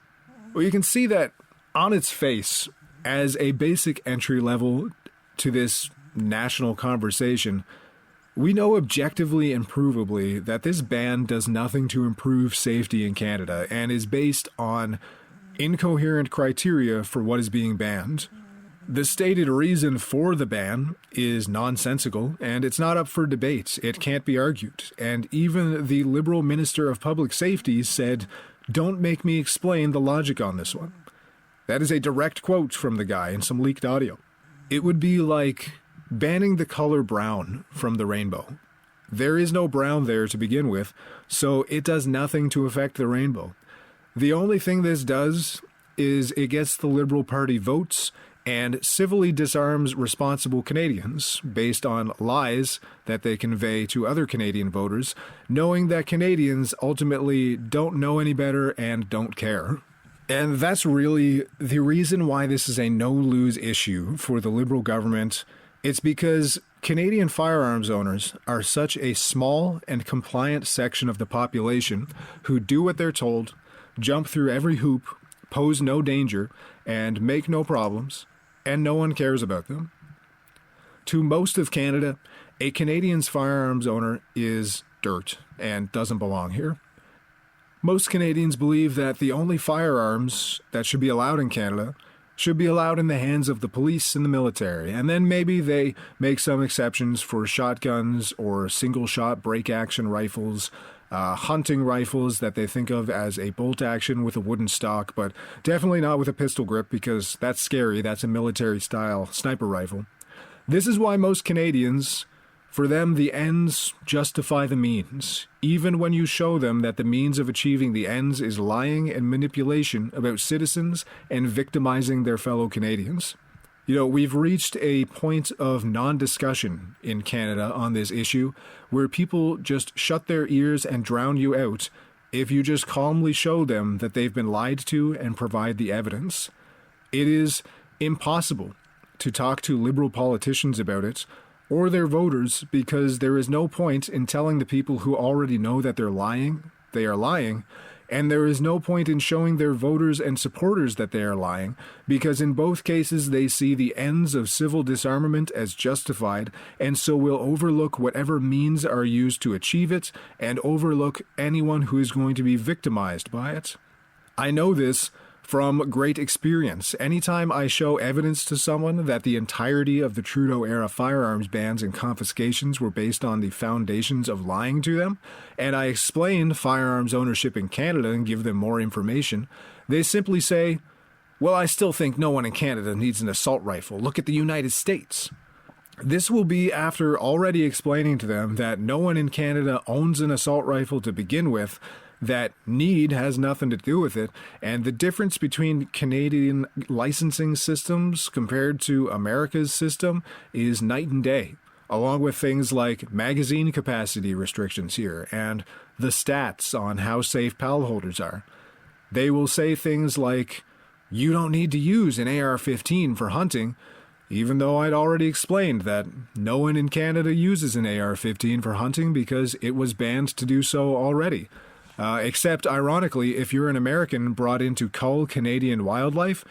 [SPEAKER 1] Well, you can see that on its face, as a basic entry level to this national conversation, we know objectively and provably that this ban does nothing to improve safety in Canada and is based on incoherent criteria for what is being banned. The stated reason for the ban is nonsensical, and it's not up for debate. It can't be argued. And even the Liberal Minister of Public Safety said, "Don't make me explain the logic on this one." That is a direct quote from the guy in some leaked audio. It would be like banning the color brown from the rainbow. There is no brown there to begin with, so it does nothing to affect the rainbow. The only thing this does is it gets the Liberal Party votes and civilly disarms responsible Canadians based on lies that they convey to other Canadian voters, knowing that Canadians ultimately don't know any better and don't care. And that's really the reason why this is a no-lose issue for the Liberal government. It's because Canadian firearms owners are such a small and compliant section of the population who do what they're told, jump through every hoop, pose no danger, and make no problems, and no one cares about them. To most of Canada, a Canadian's firearms owner is dirt and doesn't belong here. Most Canadians believe that the only firearms that should be allowed in Canada should be allowed in the hands of the police and the military, and then maybe they make some exceptions for shotguns or single-shot break-action rifles, hunting rifles that they think of as a bolt-action with a wooden stock, but definitely not with a pistol grip because that's scary. That's a military-style sniper rifle. This is why most Canadians, for them, the ends justify the means, even when you show them that the means of achieving the ends is lying and manipulation about citizens and victimizing their fellow Canadians. You know, we've reached a point of non-discussion in Canada on this issue where people just shut their ears and drown you out if you just calmly show them that they've been lied to and provide the evidence. It is impossible to talk to Liberal politicians about it or their voters, because there is no point in telling the people who already know that they're lying, they are lying, and there is no point in showing their voters and supporters that they are lying, because in both cases they see the ends of civil disarmament as justified, and so will overlook whatever means are used to achieve it, and overlook anyone who is going to be victimized by it. I know this from great experience. Anytime I show evidence to someone that the entirety of the Trudeau-era firearms bans and confiscations were based on the foundations of lying to them, and I explain firearms ownership in Canada and give them more information, they simply say, "Well, I still think no one in Canada needs an assault rifle. Look at the United States." This will be after already explaining to them that no one in Canada owns an assault rifle to begin with, that need has nothing to do with it, and the difference between Canadian licensing systems compared to America's system is night and day, along with things like magazine capacity restrictions here and the stats on how safe PAL holders are. They will say things like, you don't need to use an AR-15 for hunting, even though I'd already explained that no one in Canada uses an AR-15 for hunting because it was banned to do so already. Except, ironically, if you're an American brought in to cull Canadian wildlife,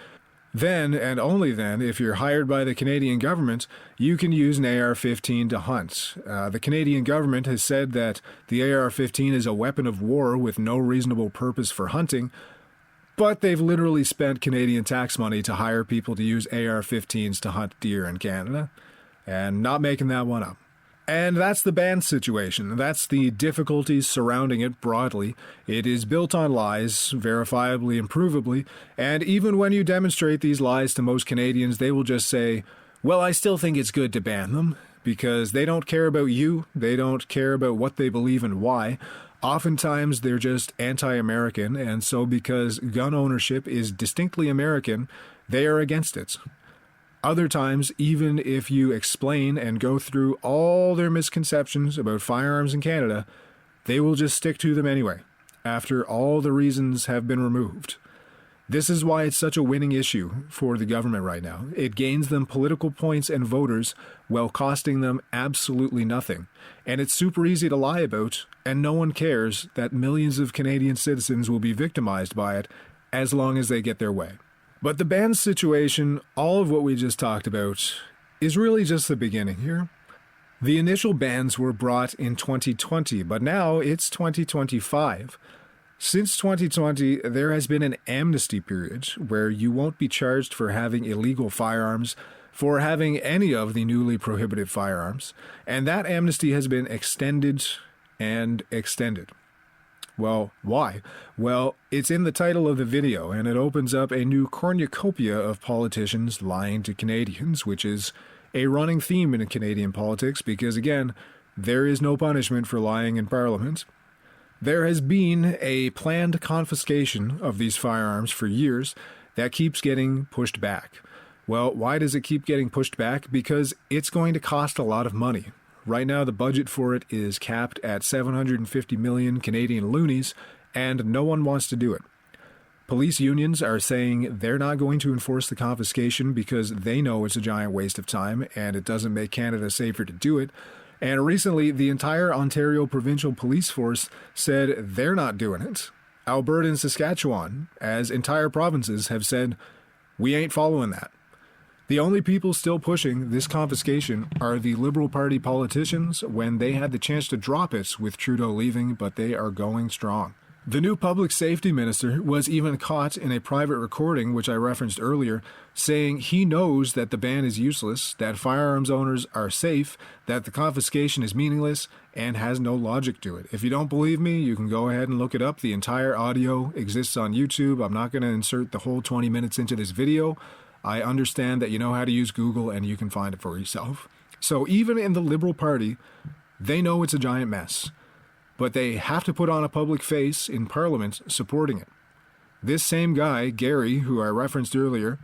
[SPEAKER 1] then, and only then, if you're hired by the Canadian government, you can use an AR-15 to hunt. The Canadian government has said that the AR-15 is a weapon of war with no reasonable purpose for hunting, but they've literally spent Canadian tax money to hire people to use AR-15s to hunt deer in Canada, and not making that one up. And that's the ban situation. That's the difficulties surrounding it broadly. It is built on lies, verifiably and provably, and even when you demonstrate these lies to most Canadians, they will just say, well, I still think it's good to ban them, because they don't care about you, they don't care about what they believe and why. Oftentimes, they're just anti-American, and so because gun ownership is distinctly American, they are against it. Other times, even if you explain and go through all their misconceptions about firearms in Canada, they will just stick to them anyway, after all the reasons have been removed. This is why it's such a winning issue for the government right now. It gains them political points and voters while costing them absolutely nothing. And it's super easy to lie about, and no one cares that millions of Canadian citizens will be victimized by it as long as they get their way. But the ban situation, all of what we just talked about, is really just the beginning here. The initial bans were brought in 2020, but now it's 2025. Since 2020, there has been an amnesty period where you won't be charged for having illegal firearms, for having any of the newly prohibited firearms, and that amnesty has been extended and extended. Well, why? Well, it's in the title of the video, and it opens up a new cornucopia of politicians lying to Canadians, which is a running theme in Canadian politics because, again, there is no punishment for lying in Parliament. There has been a planned confiscation of these firearms for years that keeps getting pushed back. Well, why does it keep getting pushed back? Because it's going to cost a lot of money. Right now, the budget for it is capped at 750 million Canadian loonies, and no one wants to do it. Police unions are saying they're not going to enforce the confiscation because they know it's a giant waste of time and it doesn't make Canada safer to do it. And recently, the entire Ontario Provincial Police Force said they're not doing it. Alberta and Saskatchewan, as entire provinces, have said, we ain't following that. The only people still pushing this confiscation are the Liberal Party politicians when they had the chance to drop it with Trudeau leaving, but they are going strong. The new public safety minister was even caught in a private recording, which I referenced earlier, saying he knows that the ban is useless, that firearms owners are safe, that the confiscation is meaningless, and has no logic to it. If you don't believe me, you can go ahead and look it up. The entire audio exists on YouTube. I'm not going to insert the whole 20 minutes into this video. I understand that you know how to use Google and you can find it for yourself. So even in the Liberal Party, they know it's a giant mess. But they have to put on a public face in Parliament supporting it. This same guy, Gary, who I referenced earlier,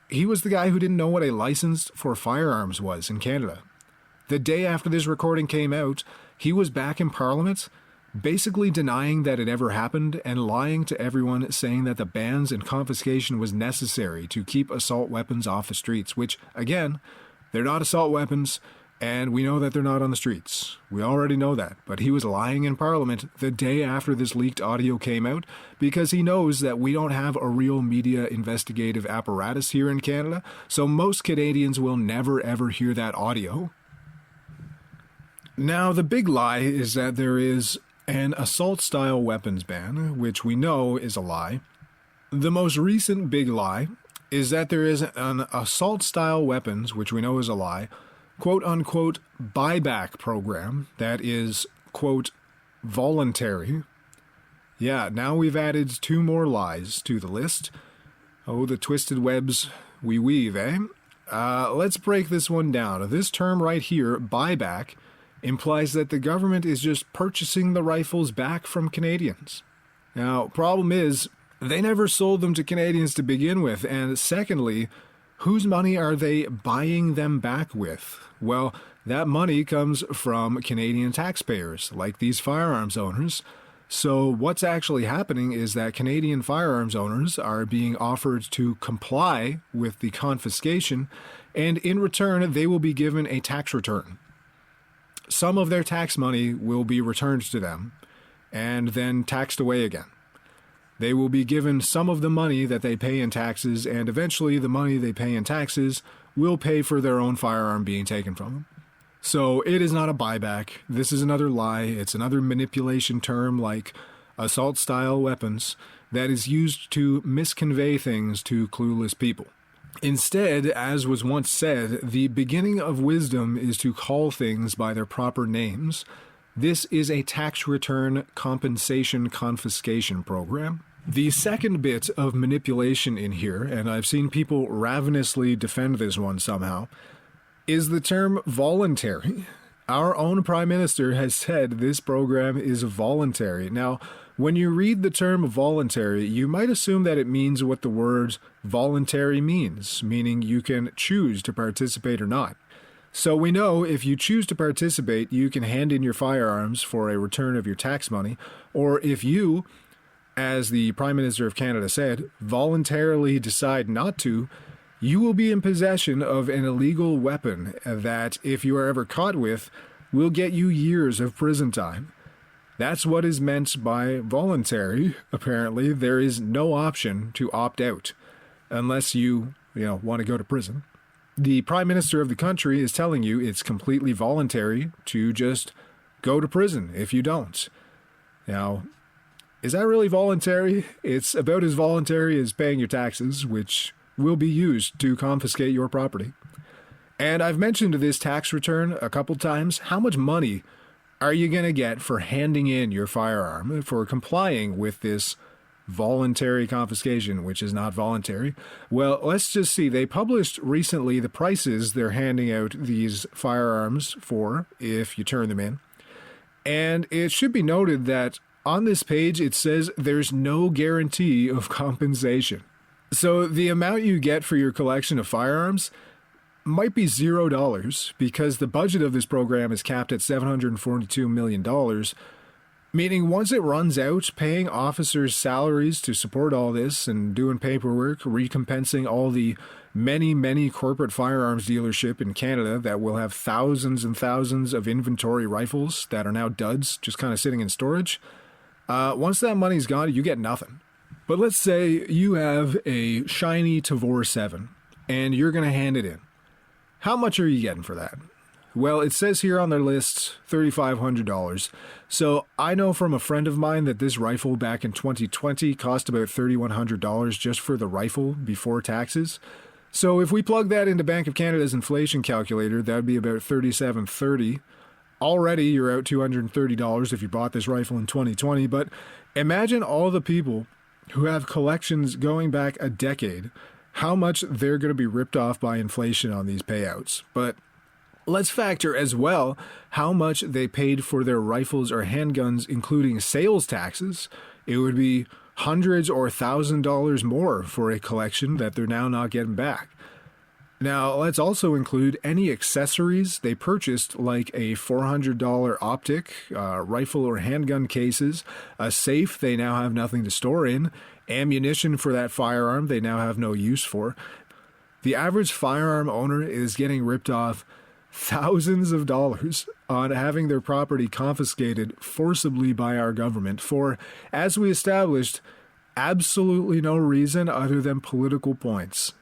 [SPEAKER 1] he was the guy who didn't know what a license for firearms was in Canada. The day after this recording came out, he was back in Parliament, basically denying that it ever happened and lying to everyone, saying that the bans and confiscation was necessary to keep assault weapons off the streets, which, again, they're not assault weapons, and we know that they're not on the streets. We already know that, but he was lying in Parliament the day after this leaked audio came out because he knows that we don't have a real media investigative apparatus here in Canada, so most Canadians will never ever hear that audio. Now, the big lie is that there is an assault-style weapons ban, which we know is a lie. The most recent big lie is that there is an assault-style weapons, which we know is a lie, quote-unquote buyback program that is, quote, voluntary. Yeah, now we've added 2 more lies to the list. Oh, the twisted webs we weave, eh? Let's break this one down. This term right here, buyback, implies that the government is just purchasing the rifles back from Canadians. Now, problem is, they never sold them to Canadians to begin with, and secondly, whose money are they buying them back with? Well, that money comes from Canadian taxpayers, like these firearms owners. So what's actually happening is that Canadian firearms owners are being offered to comply with the confiscation, and in return, they will be given a tax return. Some of their tax money will be returned to them, and then taxed away again. They will be given some of the money that they pay in taxes, and eventually the money they pay in taxes will pay for their own firearm being taken from them. So it is not a buyback. This is another lie. It's another manipulation term like assault-style weapons that is used to misconvey things to clueless people. Instead, as was once said, the beginning of wisdom is to call things by their proper names. This is a tax return compensation confiscation program. The second bit of manipulation in here, and I've seen people ravenously defend this one somehow, is the term voluntary. Our own Prime Minister has said this program is voluntary. Now, when you read the term voluntary, you might assume that it means what the word voluntary means, meaning you can choose to participate or not. So we know if you choose to participate, you can hand in your firearms for a return of your tax money, or if you, as the Prime Minister of Canada said, voluntarily decide not to, you will be in possession of an illegal weapon that, if you are ever caught with, will get you years of prison time. That's what is meant by voluntary. Apparently, there is no option to opt out unless you want to go to prison. The Prime Minister of the country is telling you it's completely voluntary to just go to prison if you don't. Now, is that really voluntary? It's about as voluntary as paying your taxes, which will be used to confiscate your property. And I've mentioned this tax return a couple times. How much money are you going to get for handing in your firearm, for complying with this voluntary confiscation, which is not voluntary? Well, let's just see. They published recently the prices they're handing out these firearms for if you turn them in. And it should be noted that on this page, it says there's no guarantee of compensation. So the amount you get for your collection of firearms might be $0 because the budget of this program is capped at $742 million, meaning once it runs out, paying officers' salaries to support all this and doing paperwork, recompensing all the many, many corporate firearms dealership in Canada that will have thousands and thousands of inventory rifles that are now duds, just kind of sitting in storage. Once that money's gone, you get nothing. But let's say you have a shiny Tavor 7 and you're going to hand it in. How much are you getting for that? Well, it says here on their list $3,500. So I know from a friend of mine that this rifle back in 2020 cost about $3,100 just for the rifle before taxes. So if we plug that into Bank of Canada's inflation calculator, that would be about $3,730. Already you're out $230 if you bought this rifle in 2020. But imagine all the people who have collections going back a decade, how much they're going to be ripped off by inflation on these payouts. But let's factor as well how much they paid for their rifles or handguns, including sales taxes. It would be hundreds or $1,000 more for a collection that they're now not getting back. Now, let's also include any accessories they purchased, like a $400 optic, rifle or handgun cases, a safe they now have nothing to store in, ammunition for that firearm they now have no use for. The average firearm owner is getting ripped off thousands of dollars on having their property confiscated forcibly by our government for, as we established, absolutely no reason other than political points.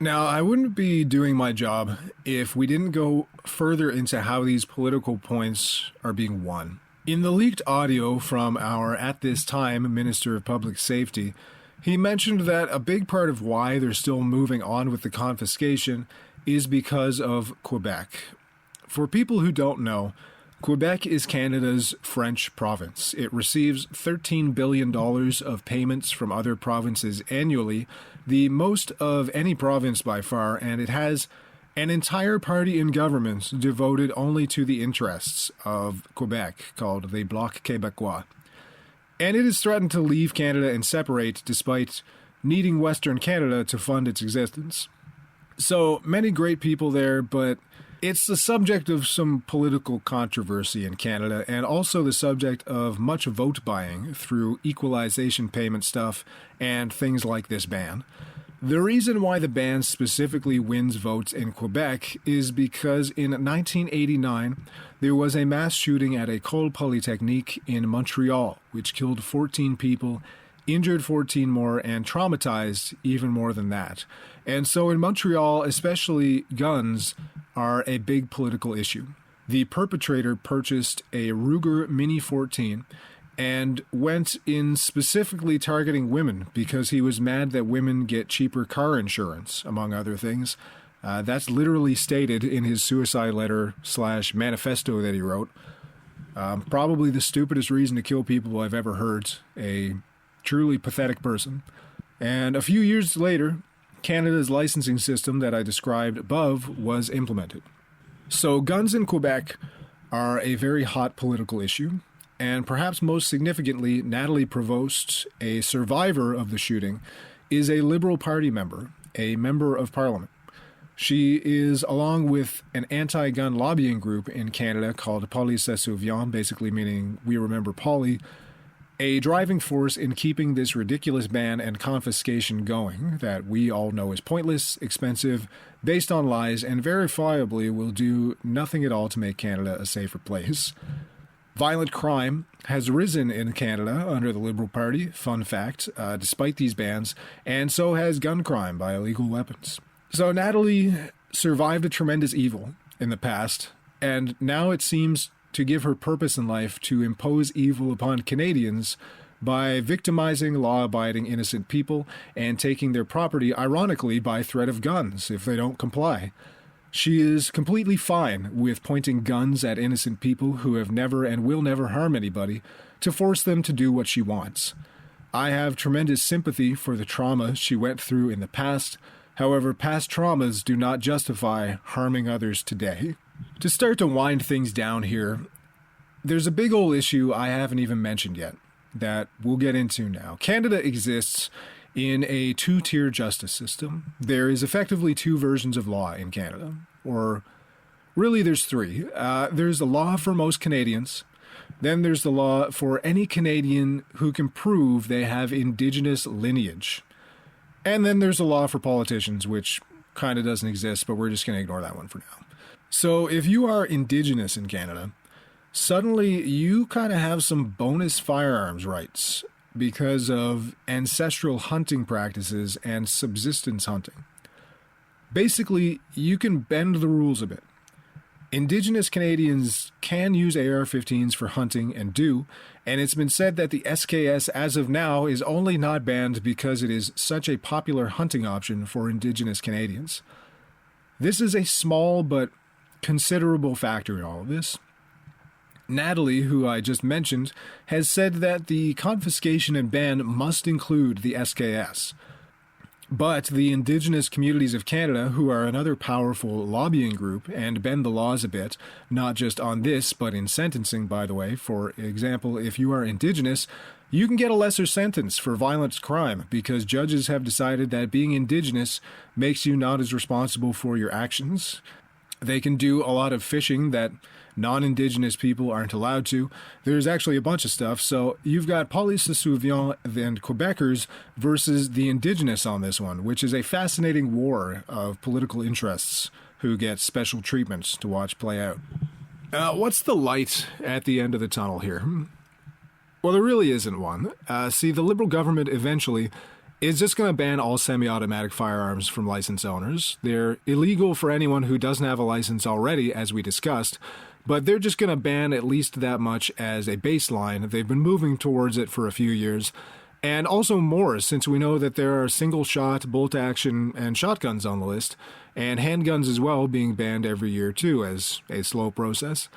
[SPEAKER 1] Now, I wouldn't be doing my job if we didn't go further into how these political points are being won. In the leaked audio from our, at this time, Minister of Public Safety, he mentioned that a big part of why they're still moving on with the confiscation is because of Quebec. For people who don't know, Quebec is Canada's French province. It receives $13 billion of payments from other provinces annually, the most of any province by far, and it has an entire party in government devoted only to the interests of Quebec, called the Bloc Québécois. And it has threatened to leave Canada and separate despite needing Western Canada to fund its existence. So many great people there, but it's the subject of some political controversy in Canada and also the subject of much vote buying through equalization payment stuff and things like this ban. The reason why the ban specifically wins votes in Quebec is because in 1989, there was a mass shooting at École Polytechnique in Montreal, which killed 14 people, injured 14 more, and traumatized even more than that. And so in Montreal, especially guns are a big political issue. The perpetrator purchased a Ruger Mini 14 and went in specifically targeting women because he was mad that women get cheaper car insurance, among other things. That's literally stated in his suicide letter / manifesto that he wrote. Probably the stupidest reason to kill people I've ever heard. A truly pathetic person. And a few years later, Canada's licensing system that I described above was implemented. So guns in Quebec are a very hot political issue. And perhaps most significantly, Natalie Provost, a survivor of the shooting, is a Liberal Party member, a member of Parliament. She is, along with an anti-gun lobbying group in Canada called Police se souvient, basically meaning we remember Polly, a driving force in keeping this ridiculous ban and confiscation going that we all know is pointless, expensive, based on lies, and verifiably will do nothing at all to make Canada a safer place. Violent crime has risen in Canada under the Liberal Party, fun fact, despite these bans, and so has gun crime by illegal weapons. So Natalie survived a tremendous evil in the past, and now it seems to give her purpose in life to impose evil upon Canadians by victimizing law-abiding innocent people and taking their property, ironically, by threat of guns if they don't comply. She is completely fine with pointing guns at innocent people who have never and will never harm anybody to force them to do what she wants. I have tremendous sympathy for the trauma she went through in the past. However, past traumas do not justify harming others today. To start to wind things down here, there's a big old issue I haven't even mentioned yet that we'll get into now. Canada exists in a two-tier justice system. There is effectively two versions of law in Canada, or really there's three. There's the law for most Canadians. Then there's the law for any Canadian who can prove they have Indigenous lineage. And then there's the law for politicians, which kind of doesn't exist, but we're just going to ignore that one for now. So if you are Indigenous in Canada, suddenly you kind of have some bonus firearms rights because of ancestral hunting practices and subsistence hunting. Basically, you can bend the rules a bit. Indigenous Canadians can use AR-15s for hunting and do, and it's been said that the SKS as of now is only not banned because it is such a popular hunting option for Indigenous Canadians. This is a small but considerable factor in all of this. Natalie, who I just mentioned, has said that the confiscation and ban must include the SKS. But the Indigenous communities of Canada, who are another powerful lobbying group and bend the laws a bit, not just on this, but in sentencing, by the way. For example, if you are Indigenous, you can get a lesser sentence for violent crime because judges have decided that being Indigenous makes you not as responsible for your actions. They can do a lot of fishing that non-Indigenous people aren't allowed to. There's actually a bunch of stuff. So you've got Police se souvient and Quebecers versus the Indigenous on this one, which is a fascinating war of political interests who get special treatments to watch play out. What's the light at the end of the tunnel here? Well, there really isn't one. See, the Liberal government eventually is just going to ban all semi-automatic firearms from license owners. They're illegal for anyone who doesn't have a license already, as we discussed, but they're just going to ban at least that much as a baseline. They've been moving towards it for a few years, and also more, since we know that there are single-shot, bolt-action, and shotguns on the list, and handguns as well being banned every year too as a slow process.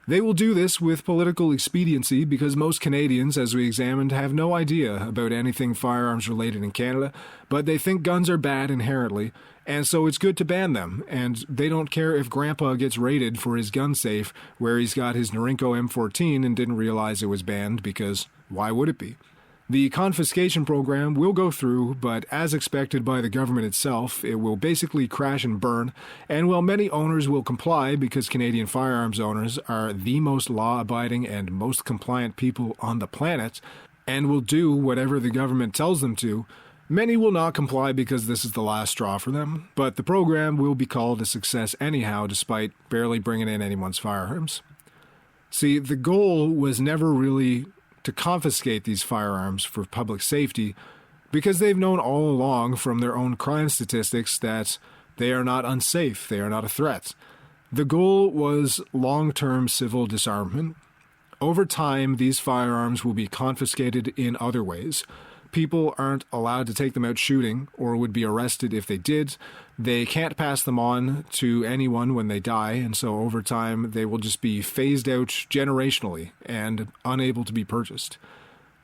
[SPEAKER 1] They will do this with political expediency because most Canadians, as we examined, have no idea about anything firearms related in Canada, but they think guns are bad inherently, and so it's good to ban them, and they don't care if Grandpa gets raided for his gun safe where he's got his Norinco M14 and didn't realize it was banned, because why would it be? The confiscation program will go through, but as expected by the government itself, it will basically crash and burn, and while many owners will comply because Canadian firearms owners are the most law-abiding and most compliant people on the planet, and will do whatever the government tells them to, many will not comply because this is the last straw for them, but the program will be called a success anyhow despite barely bringing in anyone's firearms. See, the goal was never really to confiscate these firearms for public safety because they've known all along from their own crime statistics that they are not unsafe, they are not a threat. The goal was long-term civil disarmament. Over time, these firearms will be confiscated in other ways. People aren't allowed to take them out shooting or would be arrested if they did. They can't pass them on to anyone when they die, and so over time they will just be phased out generationally and unable to be purchased.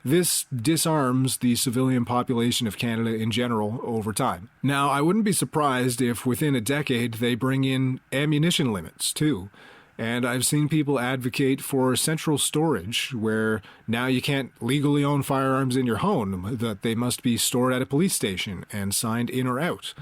[SPEAKER 1] This disarms the civilian population of Canada in general over time. Now, I wouldn't be surprised if within a decade they bring in ammunition limits too. And I've seen people advocate for central storage, where now you can't legally own firearms in your home, that they must be stored at a police station and signed in or out.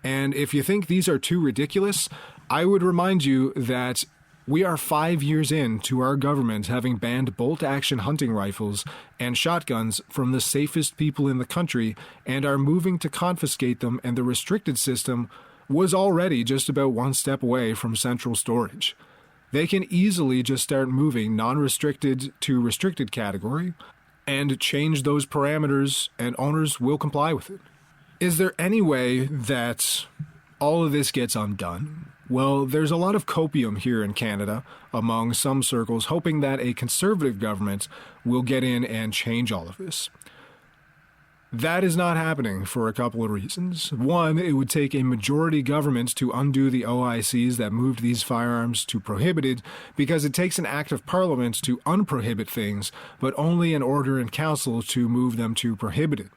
[SPEAKER 1] And if you think these are too ridiculous, I would remind you that we are 5 years into our government having banned bolt-action hunting rifles and shotguns from the safest people in the country and are moving to confiscate them, and the restricted system was already just about one step away from central storage. They can easily just start moving non-restricted to restricted category and change those parameters, and owners will comply with it. Is there any way that all of this gets undone? Well, there's a lot of copium here in Canada among some circles hoping that a conservative government will get in and change all of this. That is not happening for a couple of reasons. One, it would take a majority government to undo the OICs that moved these firearms to prohibited, because it takes an act of parliament to unprohibit things, but only an order in council to move them to prohibited.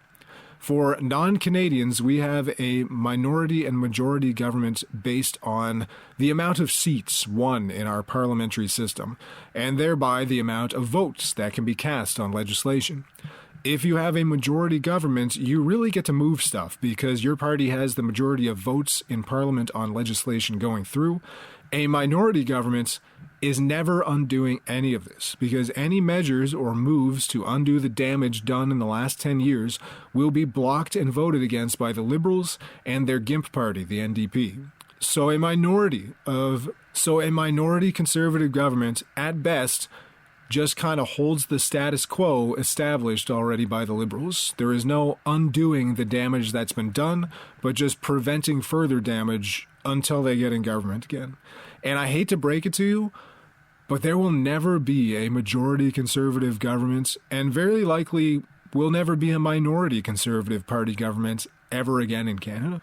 [SPEAKER 1] For non-Canadians, we have a minority and majority government based on the amount of seats won in our parliamentary system, and thereby the amount of votes that can be cast on legislation. If you have a majority government, you really get to move stuff because your party has the majority of votes in Parliament on legislation going through. A minority government is never undoing any of this because any measures or moves to undo the damage done in the last 10 years will be blocked and voted against by the Liberals and their GIMP party, the NDP. So a minority conservative government, at best, just kind of holds the status quo established already by the Liberals. There is no undoing the damage that's been done, but just preventing further damage until they get in government again. And I hate to break it to you, but there will never be a majority conservative government, and very likely will never be a minority conservative party government ever again in Canada.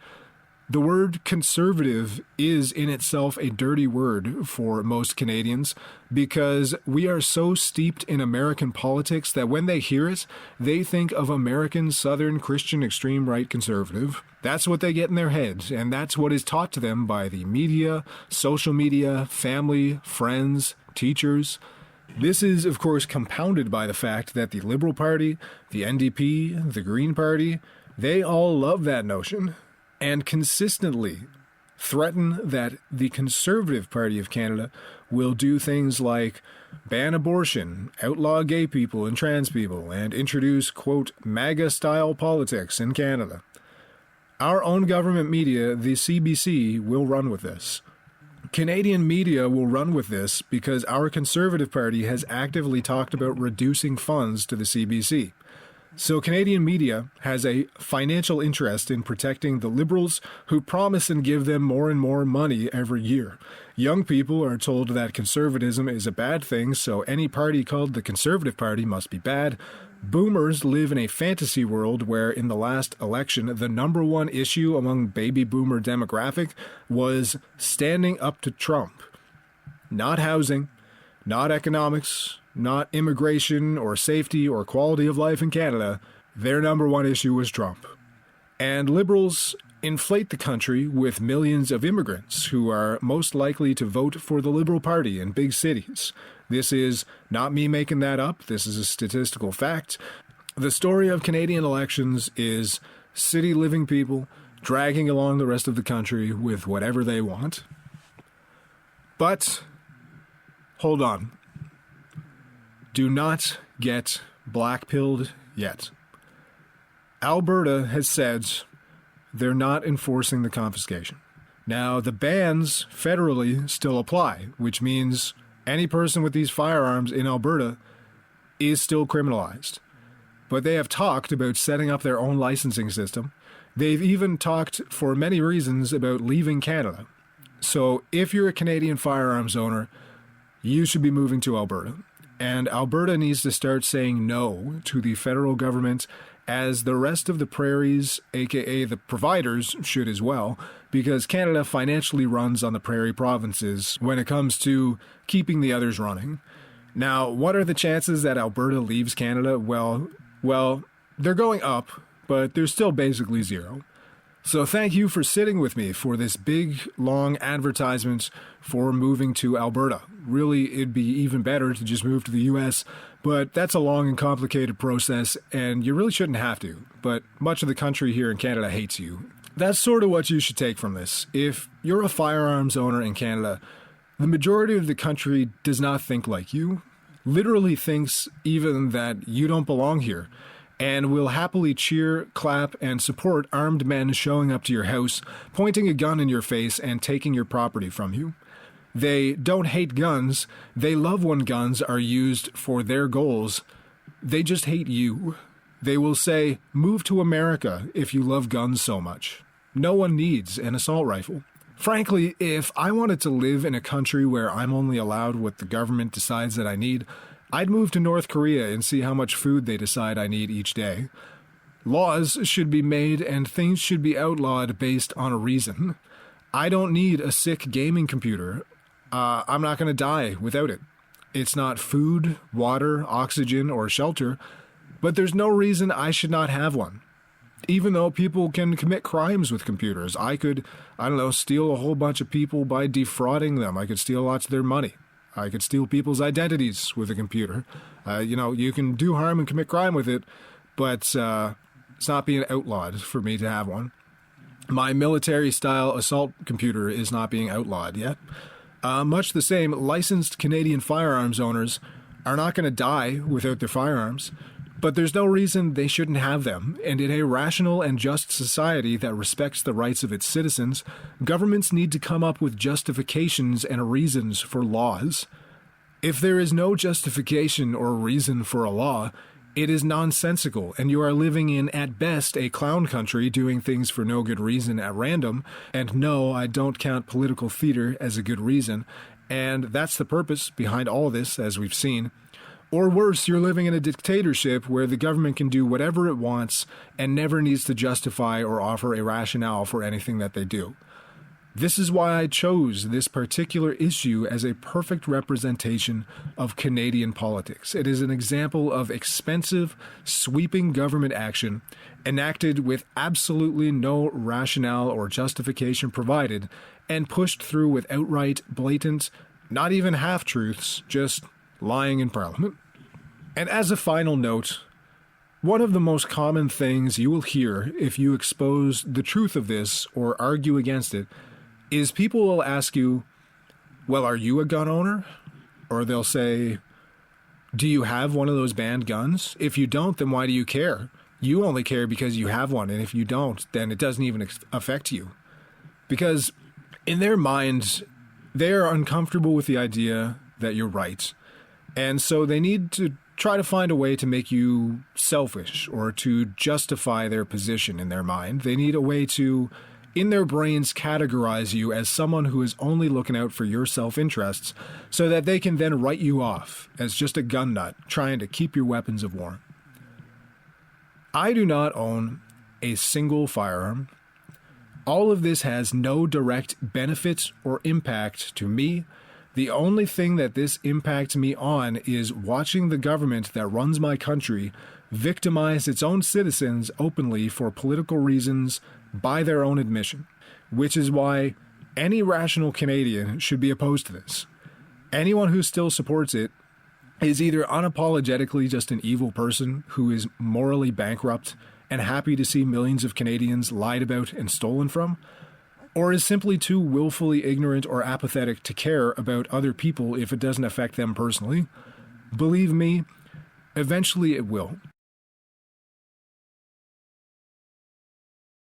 [SPEAKER 1] The word conservative is in itself a dirty word for most Canadians because we are so steeped in American politics that when they hear it, they think of American Southern Christian extreme right conservative. That's what they get in their head, and that's what is taught to them by the media, social media, family, friends, teachers. This is, of course, compounded by the fact that the Liberal Party, the NDP, the Green Party, they all love that notion and consistently threaten that the Conservative Party of Canada will do things like ban abortion, outlaw gay people and trans people, and introduce, quote, MAGA-style politics in Canada. Our own government media, the CBC, will run with this. Canadian media will run with this because our Conservative Party has actively talked about reducing funds to the CBC. So Canadian media has a financial interest in protecting the Liberals who promise and give them more and more money every year. Young people are told that conservatism is a bad thing, so any party called the Conservative Party must be bad. Boomers live in a fantasy world where in the last election, the number one issue among baby boomer demographic was standing up to Trump. Not housing, not economics, not immigration or safety or quality of life in Canada. Their number one issue was Trump. And liberals inflate the country with millions of immigrants who are most likely to vote for the Liberal Party in big cities. This is not me making that up. This is a statistical fact. The story of Canadian elections is city living people dragging along the rest of the country with whatever they want. But hold on. Do not get blackpilled yet. Alberta has said they're not enforcing the confiscation. Now, the bans federally still apply, which means any person with these firearms in Alberta is still criminalized. But they have talked about setting up their own licensing system. They've even talked, for many reasons, about leaving Canada. So if you're a Canadian firearms owner, you should be moving to Alberta. And Alberta needs to start saying no to the federal government, as the rest of the prairies, aka the providers, should as well, because Canada financially runs on the prairie provinces when it comes to keeping the others running. Now, what are the chances that Alberta leaves Canada? Well, they're going up, but they're still basically zero. So thank you for sitting with me for this big, long advertisement for moving to Alberta. Really, it'd be even better to just move to the US, but that's a long and complicated process, and you really shouldn't have to. But much of the country here in Canada hates you. That's sort of what you should take from this. If you're a firearms owner in Canada, the majority of the country does not think like you, literally thinks even that you don't belong here, and will happily cheer, clap, and support armed men showing up to your house, pointing a gun in your face, and taking your property from you. They don't hate guns. They love when guns are used for their goals. They just hate you. They will say, move to America if you love guns so much. No one needs an assault rifle. Frankly, if I wanted to live in a country where I'm only allowed what the government decides that I need, I'd move to North Korea and see how much food they decide I need each day. Laws should be made and things should be outlawed based on a reason. I don't need a sick gaming computer. I'm not going to die without it. It's not food, water, oxygen, or shelter, but there's no reason I should not have one. Even though people can commit crimes with computers, I could, steal a whole bunch of people by defrauding them. I could steal lots of their money. I could steal people's identities with a computer. You can do harm and commit crime with it, but it's not being outlawed for me to have one. My military-style assault computer is not being outlawed yet. Much the same, licensed Canadian firearms owners are not going to die without their firearms, but there's no reason they shouldn't have them, and in a rational and just society that respects the rights of its citizens, governments need to come up with justifications and reasons for laws. If there is no justification or reason for a law, it is nonsensical, and you are living in, at best, a clown country doing things for no good reason at random, and no, I don't count political theater as a good reason, and that's the purpose behind all this, as we've seen. Or worse, you're living in a dictatorship where the government can do whatever it wants and never needs to justify or offer a rationale for anything that they do. This is why I chose this particular issue as a perfect representation of Canadian politics. It is an example of expensive, sweeping government action enacted with absolutely no rationale or justification provided and pushed through with outright, blatant, not even half-truths, just lying in Parliament. And as a final note, one of the most common things you will hear if you expose the truth of this or argue against it is people will ask you, well, are you a gun owner? Or they'll say, do you have one of those banned guns? If you don't, then why do you care? You only care because you have one, and if you don't, then it doesn't even affect you. Because in their minds, they are uncomfortable with the idea that you're right. And so they need to try to find a way to make you selfish or to justify their position in their mind. They need a way to, in their brains, categorize you as someone who is only looking out for your self-interests so that they can then write you off as just a gun nut trying to keep your weapons of war. I do not own a single firearm. All of this has no direct benefit or impact to me, The only thing that this impacts me on is watching the government that runs my country victimize its own citizens openly for political reasons by their own admission, which is why any rational Canadian should be opposed to this. Anyone who still supports it is either unapologetically just an evil person who is morally bankrupt and happy to see millions of Canadians lied about and stolen from, or is simply too willfully ignorant or apathetic to care about other people if it doesn't affect them personally. Believe me, eventually it will.